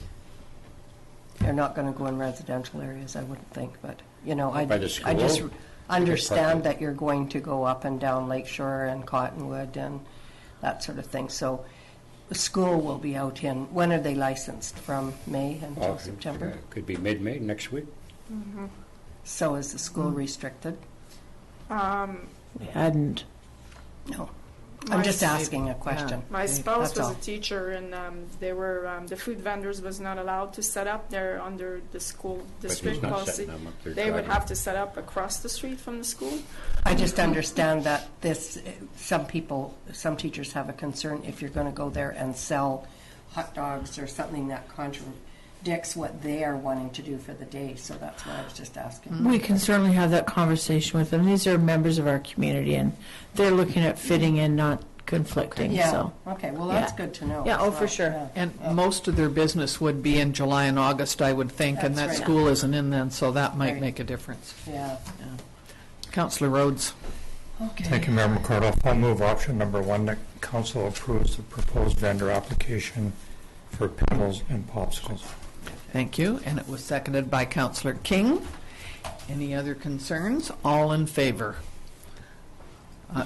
They're not going to go in residential areas, I wouldn't think, but, you know, By the I just school? understand that you're going to go up and down Lakeshore and Cottonwood and that sort of thing. So the school will be out in, when are they licensed? From May until September? Could be mid-May next week. So is the school restricted? We hadn't. No. I'm just asking a question. My spouse That's was all. a teacher, and they were the food vendors was not allowed to set up there under the school But he's district not policy. setting them up. They're They would driving. have to set up across the street from the school. I just understand that this, some some teachers have a concern if you're going to go there and sell hot dogs or something that contradicts what they are wanting to do for the day. So that's why I was just asking. We can certainly have that conversation with them. These are members of our community, and they're looking at fitting in, not conflicting. Yeah, So, okay, well, that's Yeah. good to know. Yeah, as oh, for well. sure. Yeah. And most of their business would be in July and August, I would think, and that That's right. school isn't in then, so that might Right. make a difference. Yeah. Councillor Rhodes? Okay. Thank you, Mayor McCardoff. I'll move option number 1, that council approves the proposed vendor application for pebbles and popsicles. Thank you, and it was seconded by Councillor King. Any other concerns? All in favor?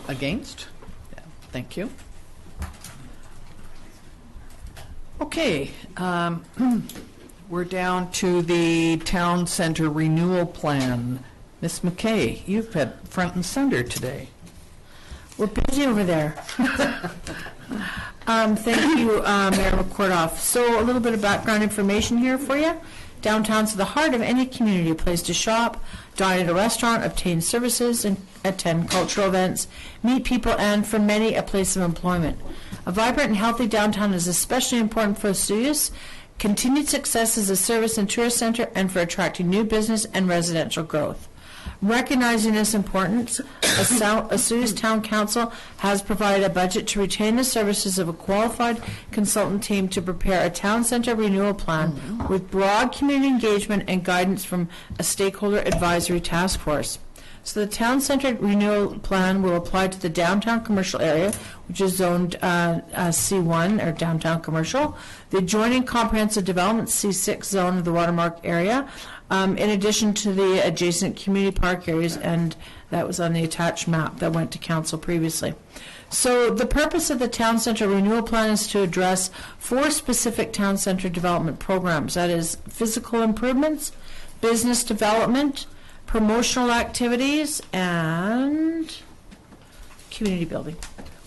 Against? Yeah, thank you. Okay, we're down to the Town Center Renewal Plan. Ms. McKay, you've been front and center today. we're busy over there. Thank you, Mayor McCordoff. So a little bit of background information here for you. Downtown's the heart of any community, a place to shop, dine at a restaurant, obtain services, and attend cultural events, meet people, and for many, a place of employment. A vibrant and healthy downtown is especially important for Osoyoos. Continued success as a service and tourist center, and for attracting new business and residential growth. Recognizing this importance, Osoyoos Town Council has provided a budget to retain the services of a qualified consultant team to prepare a town center renewal plan with broad community engagement and guidance from a stakeholder advisory task force. So the town center renewal plan will apply to the downtown commercial area, which is zoned C1, or downtown commercial, the adjoining comprehensive development C6 zone of the Watermark area, in addition to the adjacent community park areas, and that was on the attached map that went to council previously. So the purpose of the town center renewal plan is to address 4 specific town center development programs. That is physical improvements, business development, promotional activities, and community building,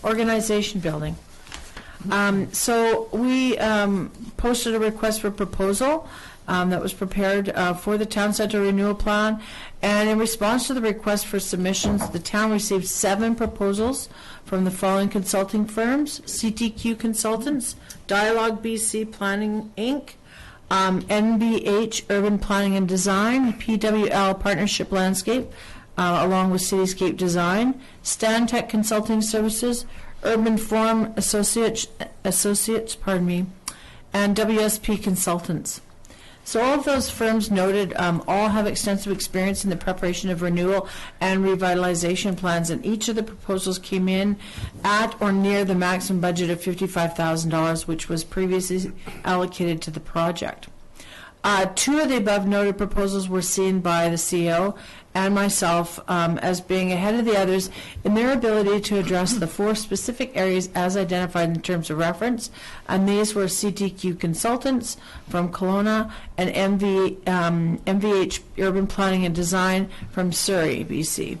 organization building. So we posted a request for proposal that was prepared for the town center renewal plan, and in response to the request for submissions, the town received 7 proposals from the following consulting firms: CTQ Consultants, Dialogue BC Planning Inc., NBH Urban Planning and Design, PWL Partnership Landscape, along with Cityscape Design, Stantec Consulting Services, Urban Forum Associates, and WSP Consultants. So all of those firms noted all have extensive experience in the preparation of renewal and revitalization plans, and each of the proposals came in at or near the maximum budget of $55,000, which was previously allocated to the project. 2 of the above noted proposals were seen by the CEO and myself as being ahead of the others in their ability to address the 4 specific areas as identified in terms of reference, and these were CTQ Consultants from Kelowna and MVH Urban Planning and Design from Surrey, BC.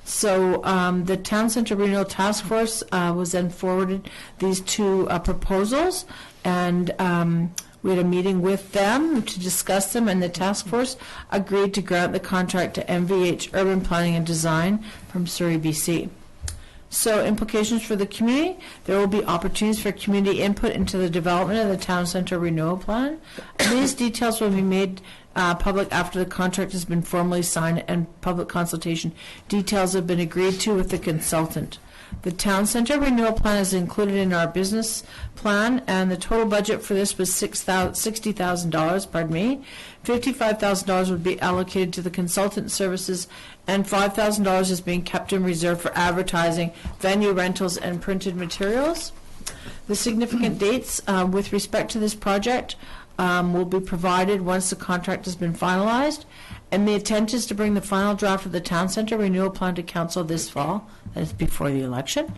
So the Town Centre Renewal Task Force was then forwarded these 2 proposals, and we had a meeting with them to discuss them, and the task force agreed to grant the contract to MVH Urban Planning and Design from Surrey, BC. So implications for the community: there will be opportunities for community input into the development of the Town Centre Renewal Plan. And these details will be made public after the contract has been formally signed and public consultation details have been agreed to with the consultant. The Town Centre Renewal Plan is included in our business plan, and the total budget for this was $60,000, pardon me. $55,000 would be allocated to the consultant services, and $5,000 is being kept in reserve for advertising, venue rentals, and printed materials. The significant dates with respect to this project will be provided once the contract has been finalized, and the intent is to bring the final draft of the Town Centre Renewal Plan to Council this fall, that is before the election.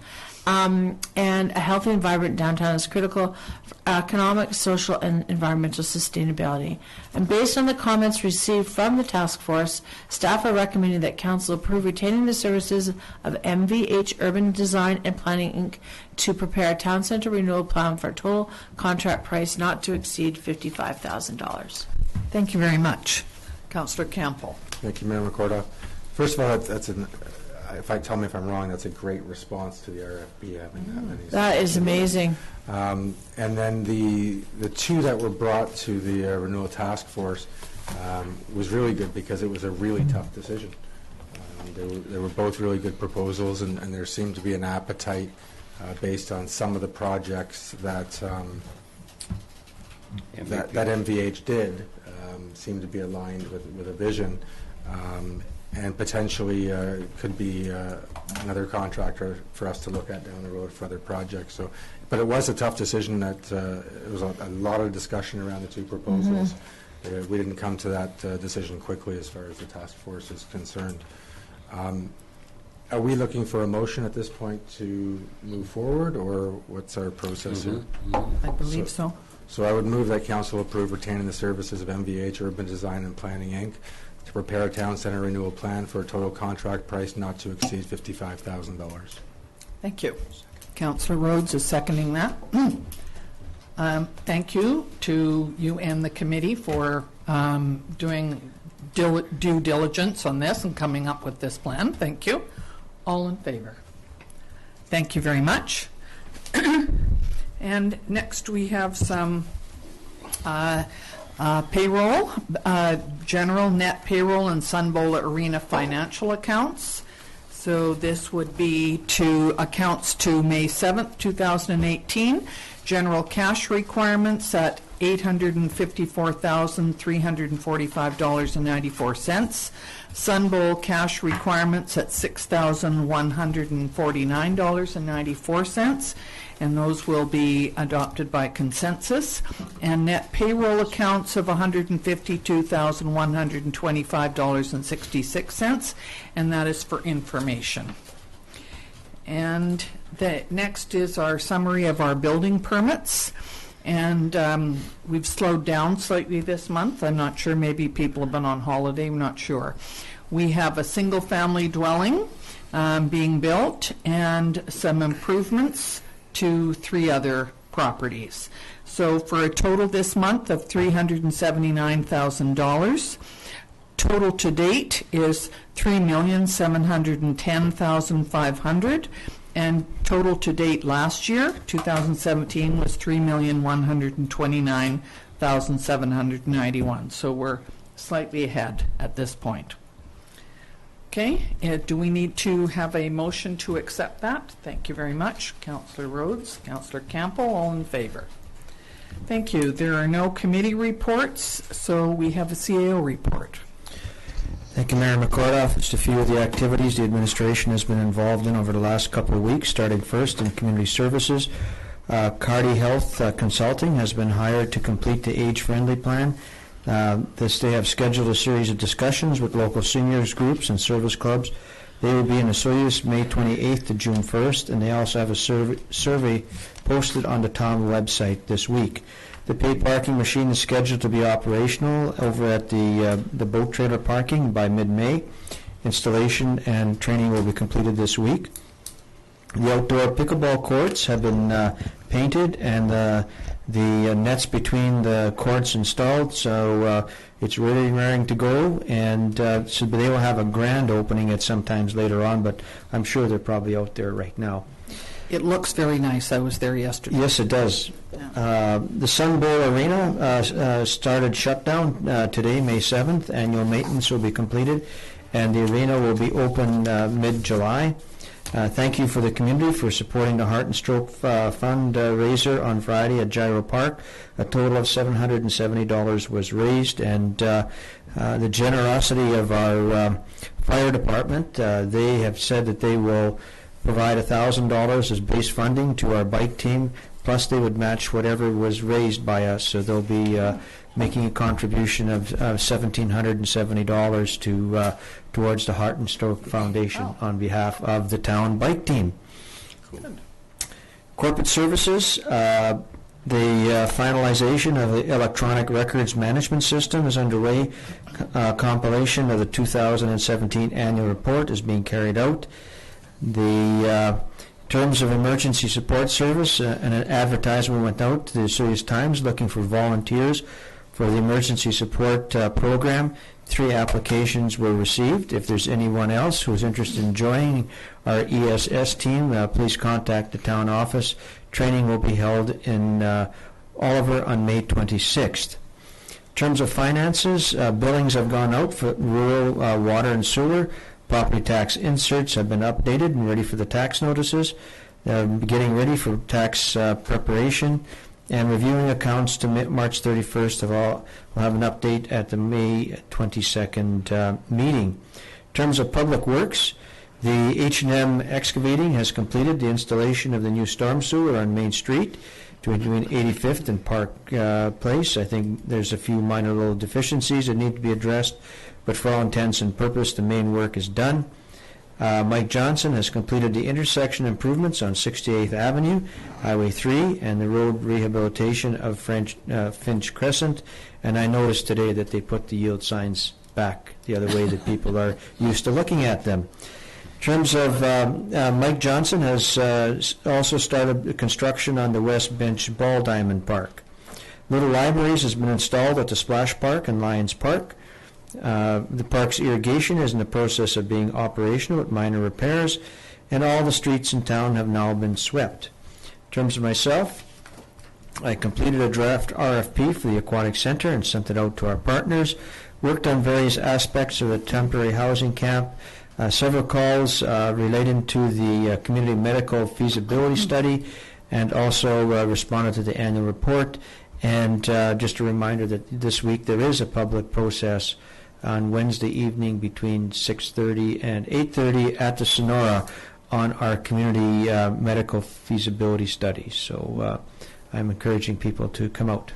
And a healthy and vibrant downtown is critical for economic, social, and environmental sustainability. And based on the comments received from the task force, staff are recommending that Council approve retaining the services of MVH Urban Design and Planning, Inc. to prepare a Town Centre Renewal Plan for a total contract price not to exceed $55,000. Thank you very much. Councillor Campbell. Thank you, Mayor McCordoff. First of all, tell me if I'm wrong, that's a great response to the RFP. Having that many. That is amazing. And then the 2 that were brought to the renewal task force was really good because it was a really tough decision. They were both really good proposals, and there seemed to be an appetite based on some of the projects that MVH did. Seemed to be aligned with a vision, and potentially could be another contractor for us to look at down the road for other projects. So, but it was a tough decision. That it was a lot of discussion around the 2 proposals. We didn't come to that decision quickly as far as the task force is concerned. Are we looking for a motion at this point to move forward, or what's our process here? I believe so. So I would move that Council approve retaining the services of MVH Urban Design and Planning, Inc. to prepare a Town Centre Renewal Plan for a total contract price not to exceed $55,000. Thank you. Councillor Rhodes is seconding that. Thank you to you and the committee for doing due diligence on this and coming up with this plan. Thank you. All in favor? Thank you very much. And next we have some payroll, general net payroll and Sunbowl Arena financial accounts. So this would be to accounts to May 7th, 2018. General cash requirements at $854,345.94. Sunbowl cash requirements at $6,149.94. And those will be adopted by consensus. And net payroll accounts of $152,125.66, and that is for information. And the next is our summary of our building permits. And we've slowed down slightly this month. I'm not sure, maybe people have been on holiday, I'm not sure. We have a single-family dwelling being built and some improvements to 3 other properties. So for a total this month of $379,000. Total to date is $3,710,500, and total to date last year, 2017, was $3,129,791. So we're slightly ahead at this point. Okay, do we need to have a motion to accept that? Thank you very much. Councillor Rhodes, Councillor Campbell, all in favor? Thank you. There are no committee reports, so we have a CAO report. Thank you, Mayor McCordoff. Just a few of the activities the administration has been involved in over the last couple of weeks, starting first in community services. Cardi Health Consulting has been hired to complete the age-friendly plan. They have scheduled a series of discussions with local seniors groups and service clubs. They will be in Osoyoos May 28th to June 1st, and they also have a survey posted on the town website this week. The paid parking machine is scheduled to be operational over at the boat trailer parking by mid-May. Installation and training will be completed this week. The outdoor pickleball courts have been painted, and the nets between the courts installed, so it's really raring to go, and so they will have a grand opening at some times later on, but I'm sure they're probably out there right now. It looks very nice. I was there yesterday. Yes, it does. The Sun Bowl Arena started shutdown today, May 7th. Annual maintenance will be completed, and the arena will be open mid-July. Thank you for the community for supporting the Heart and Stroke fundraiser on Friday at Gyro Park. A total of $770 was raised, and the generosity of our fire department, they have said that they will provide $1,000 as base funding to our bike team, plus they would match whatever was raised by us, so they'll be making a contribution of $1,770 towards the Heart and Stroke Foundation on behalf of the town bike team. Good. Corporate services, the finalization of the electronic records management system is underway. Compilation of the 2017 annual report is being carried out. The terms of emergency support service, and an advertisement went out to the Osoyoos Times looking for volunteers for the emergency support program. 3 applications were received. If there's anyone else who is interested in joining our ESS team, please contact the town office. Training will be held in Oliver on May 26th. In terms of finances, billings have gone out for rural water and sewer. Property tax inserts have been updated and ready for the tax notices. Getting ready for tax preparation, and reviewing accounts to March 31st of all. We'll have an update at the May 22nd meeting. In terms of public works, the H&M Excavating has completed the installation of the new storm sewer on Main Street between 85th and Park Place. I think there's a few minor little deficiencies that need to be addressed, but for all intents and purposes, the main work is done. Mike Johnson has completed the intersection improvements on 68th Avenue, Highway 3, and the road rehabilitation of Finch Crescent. And I noticed today that they put the yield signs back the other way that people are used to looking at them. In terms of Mike Johnson has also started construction on the West Bench Ball Diamond Park. Little Libraries has been installed at the Splash Park and Lions Park. The park's irrigation is in the process of being operational with minor repairs, and all the streets in town have now been swept. In terms of myself, I completed a draft RFP for the Aquatic Center and sent it out to our partners, worked on various aspects of the temporary housing camp, several calls relating to the community medical feasibility study, and also responded to the annual report. And just a reminder that this week there is a public process on Wednesday evening between 6:30 and 8:30 at the Sonora on our community medical feasibility study. So I'm encouraging people to come out.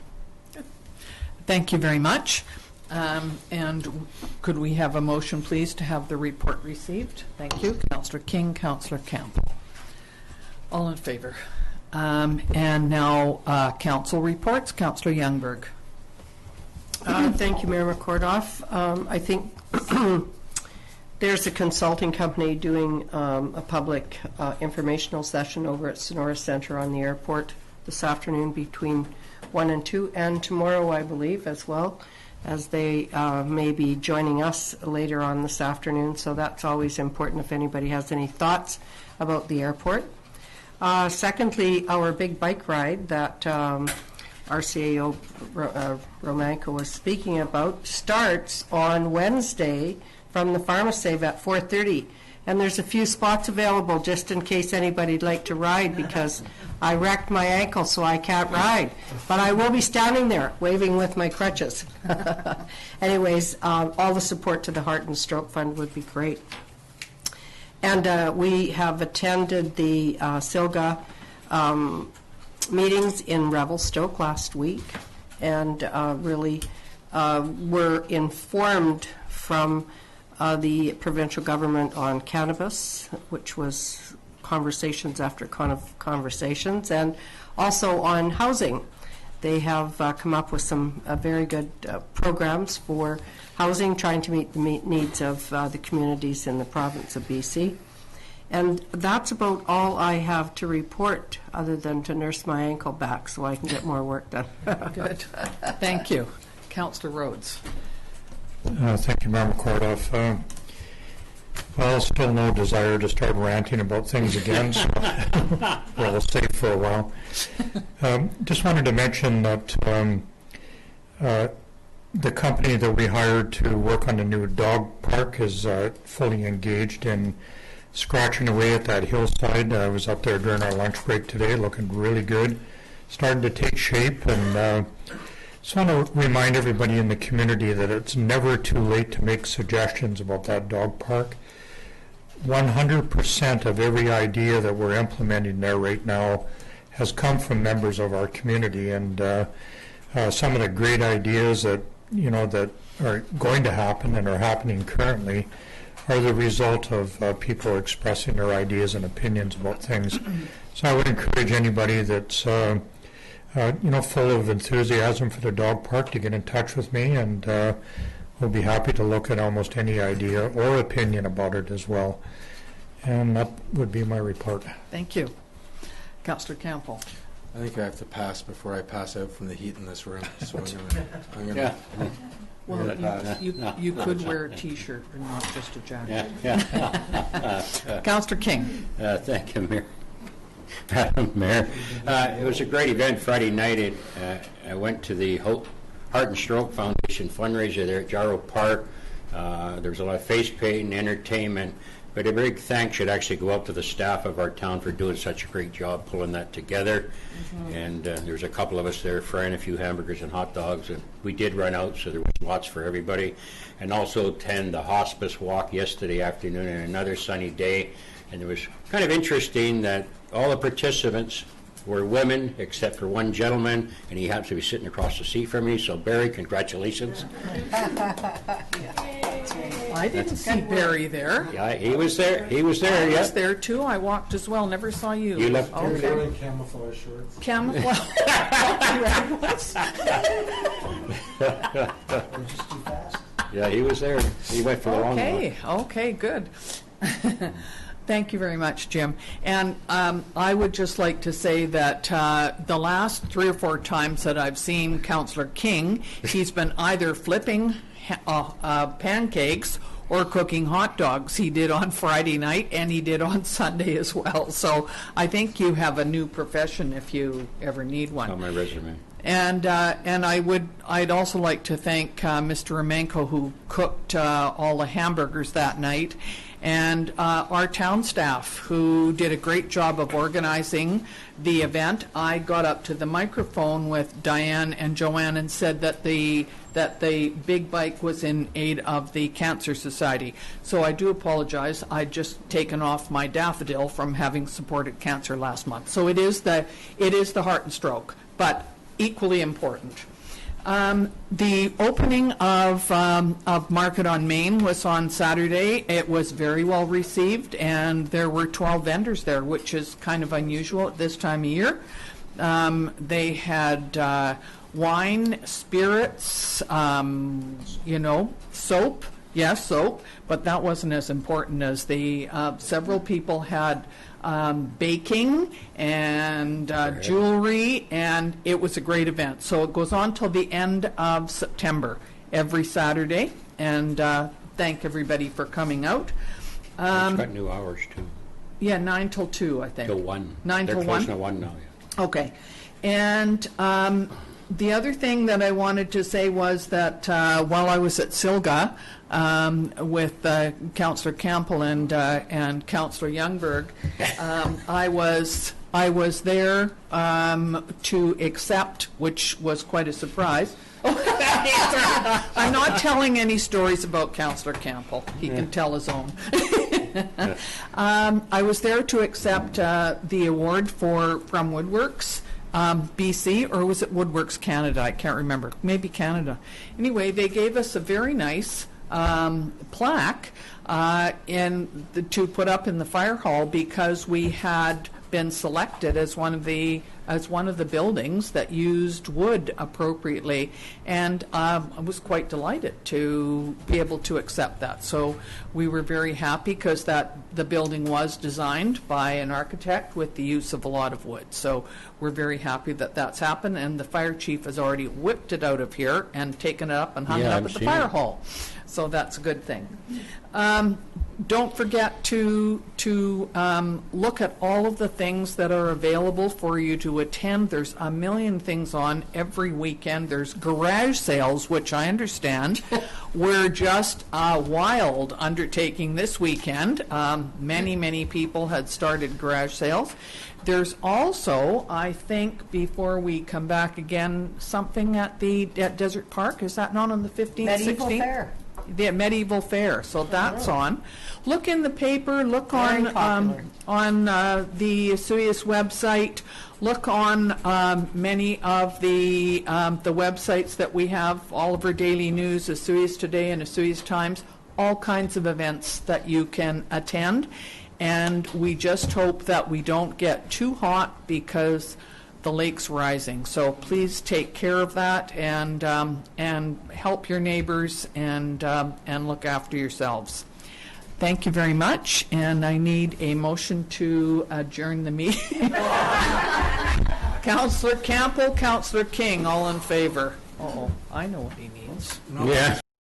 Thank you very much. And could we have a motion, please, to have the report received? Thank you. Councillor King, Councillor Campbell. All in favor? And now council reports. Councillor Youngberg. Thank you, Mayor McCordoff. I think there's a consulting company doing a public informational session over at Sonora Center on the airport this afternoon between 1 and 2, and tomorrow, I believe, as well, as they may be joining us later on this afternoon. So that's always important if anybody has any thoughts about the airport. Secondly, our big bike ride that RCAO Romanco was speaking about starts on Wednesday from the Pharmacave at 4:30. And there's a few spots available just in case anybody'd like to ride, because I wrecked my ankle so I can't ride. But I will be standing there waving with my crutches. Anyways, all the support to the Heart and Stroke Fund would be great. And we have attended the SILGA meetings in Revelstoke last week, and really were informed from the provincial government on cannabis, which was conversations after conversations, and also on housing. They have come up with some very good programs for housing, trying to meet the needs of the communities in the province of BC. And that's about all I have to report, other than to nurse my ankle back so I can get more work done. Good. Thank you. Councillor Rhodes. Thank you, Member Kordoff. Well, still no desire to start ranting about things again, so we'll stay for a while. Just wanted to mention that the company that we hired to work on the new dog park is fully engaged in scratching away at that hillside. I was up there during our lunch break today, looking really good, starting to take shape, and just want to remind everybody in the community that it's never too late to make suggestions about that dog park. 100% of every idea that we're implementing there right now has come from members of our community, and some of the great ideas that that are going to happen and are happening currently are the result of people expressing their ideas and opinions about things. So I would encourage anybody that's full of enthusiasm for the dog park to get in touch with me, and we'll be happy to look at almost any idea or opinion about it as well. And that would be my report. Thank you. Councillor Campbell. I think I have to pass before I pass out from the heat in this room. So I'm gonna Yeah. Well, you could wear a T-shirt or not just a jacket. Yeah. Councillor King. Thank you, Mayor. Madam Mayor. It was a great event Friday night. I went to the Heart and Stroke Foundation fundraiser there at Jarrow Park. There was a lot of face painting, entertainment, but a big thanks should actually go out to the staff of our town for doing such a great job pulling that together. Mm-hmm. And there's a couple of us there frying a few hamburgers and hot dogs, and we did run out, so there was lots for everybody. And also attend the hospice walk yesterday afternoon and another sunny day. And it was kind of interesting that all the participants were women, except for one gentleman, and he happens to be sitting across the seat from me. So, Barry, congratulations. I didn't see Barry there. Yeah, he was there. He was there. I Yeah. was there too. I walked as well. Never saw you. You left. Okay. camouflage shorts. Camouflage. Yeah, he was there. He went for the long one. Okay, good. Thank you very much, Jim. And I would just like to say that the last 3 or 4 times that I've seen Councillor King, he's been either flipping pancakes or cooking hot dogs. He did on Friday night, and he did on Sunday as well. So I think you have a new profession if you ever need one. On my resume. And I'd also like to thank Mr. Romanko, who cooked all the hamburgers that night, and our town staff, who did a great job of organizing the event. I got up to the microphone with Diane and Joanne and said that the big bike was in aid of the Cancer Society. So I do apologize. I'd just taken off my daffodil from having supported cancer last month. So it is the Heart and Stroke, but equally important. The opening of Market on Main was on Saturday. It was very well received, and there were 12 vendors there, which is kind of unusual at this time of year. They had wine, spirits, soap. Yes, soap, but that wasn't as important as the several people had baking and jewelry, and it was a great event. So it goes on till the end of September, every Saturday, and thank everybody for coming out. It's got new hours, too. Yeah, 9 till 2, I think. Till 1. 9 till 1? They're closing at 1 now, yeah. Okay. And the other thing that I wanted to say was that while I was at Silga with Councillor Campbell and Councillor Youngberg, I was there to accept, which was quite a surprise. I'm not telling any stories about Councillor Campbell. He can tell his own. I was there to accept the award from Woodworks BC, or was it Woodworks Canada? I can't remember. Maybe Canada. Anyway, they gave us a very nice plaque to put up in the fire hall because we had been selected as one of the buildings that used wood appropriately, and I was quite delighted to be able to accept that. So we were very happy because the building was designed by an architect with the use of a lot of wood. So we're very happy that that's happened, and the fire chief has already whipped it out of here and taken it up and hung it up at the fire hall. So that's a good thing. Don't forget to look at all of the things that are available for you to attend. There's a million things on every weekend. There's garage sales, which I understand were just a wild undertaking this weekend. Many people had started garage sales. There's also, I think, before we come back again, something at Desert Park. Is that not on the 15th, Medieval 16th? Fair. The medieval fair, so that's on. Look in the paper. Look Very on the Osoyoos website. Look on many of the websites that we have. Oliver Daily News, Osoyoos Today, and Osoyoos Times. All kinds of events that you can attend, and we just hope that we don't get too hot because the lake's rising. So please take care of that and help your neighbors and look after yourselves. Thank you very much, and I need a motion to adjourn the meeting. Councillor Campbell, Councillor King, all in favor. Uh-oh, I know what he means. Yeah.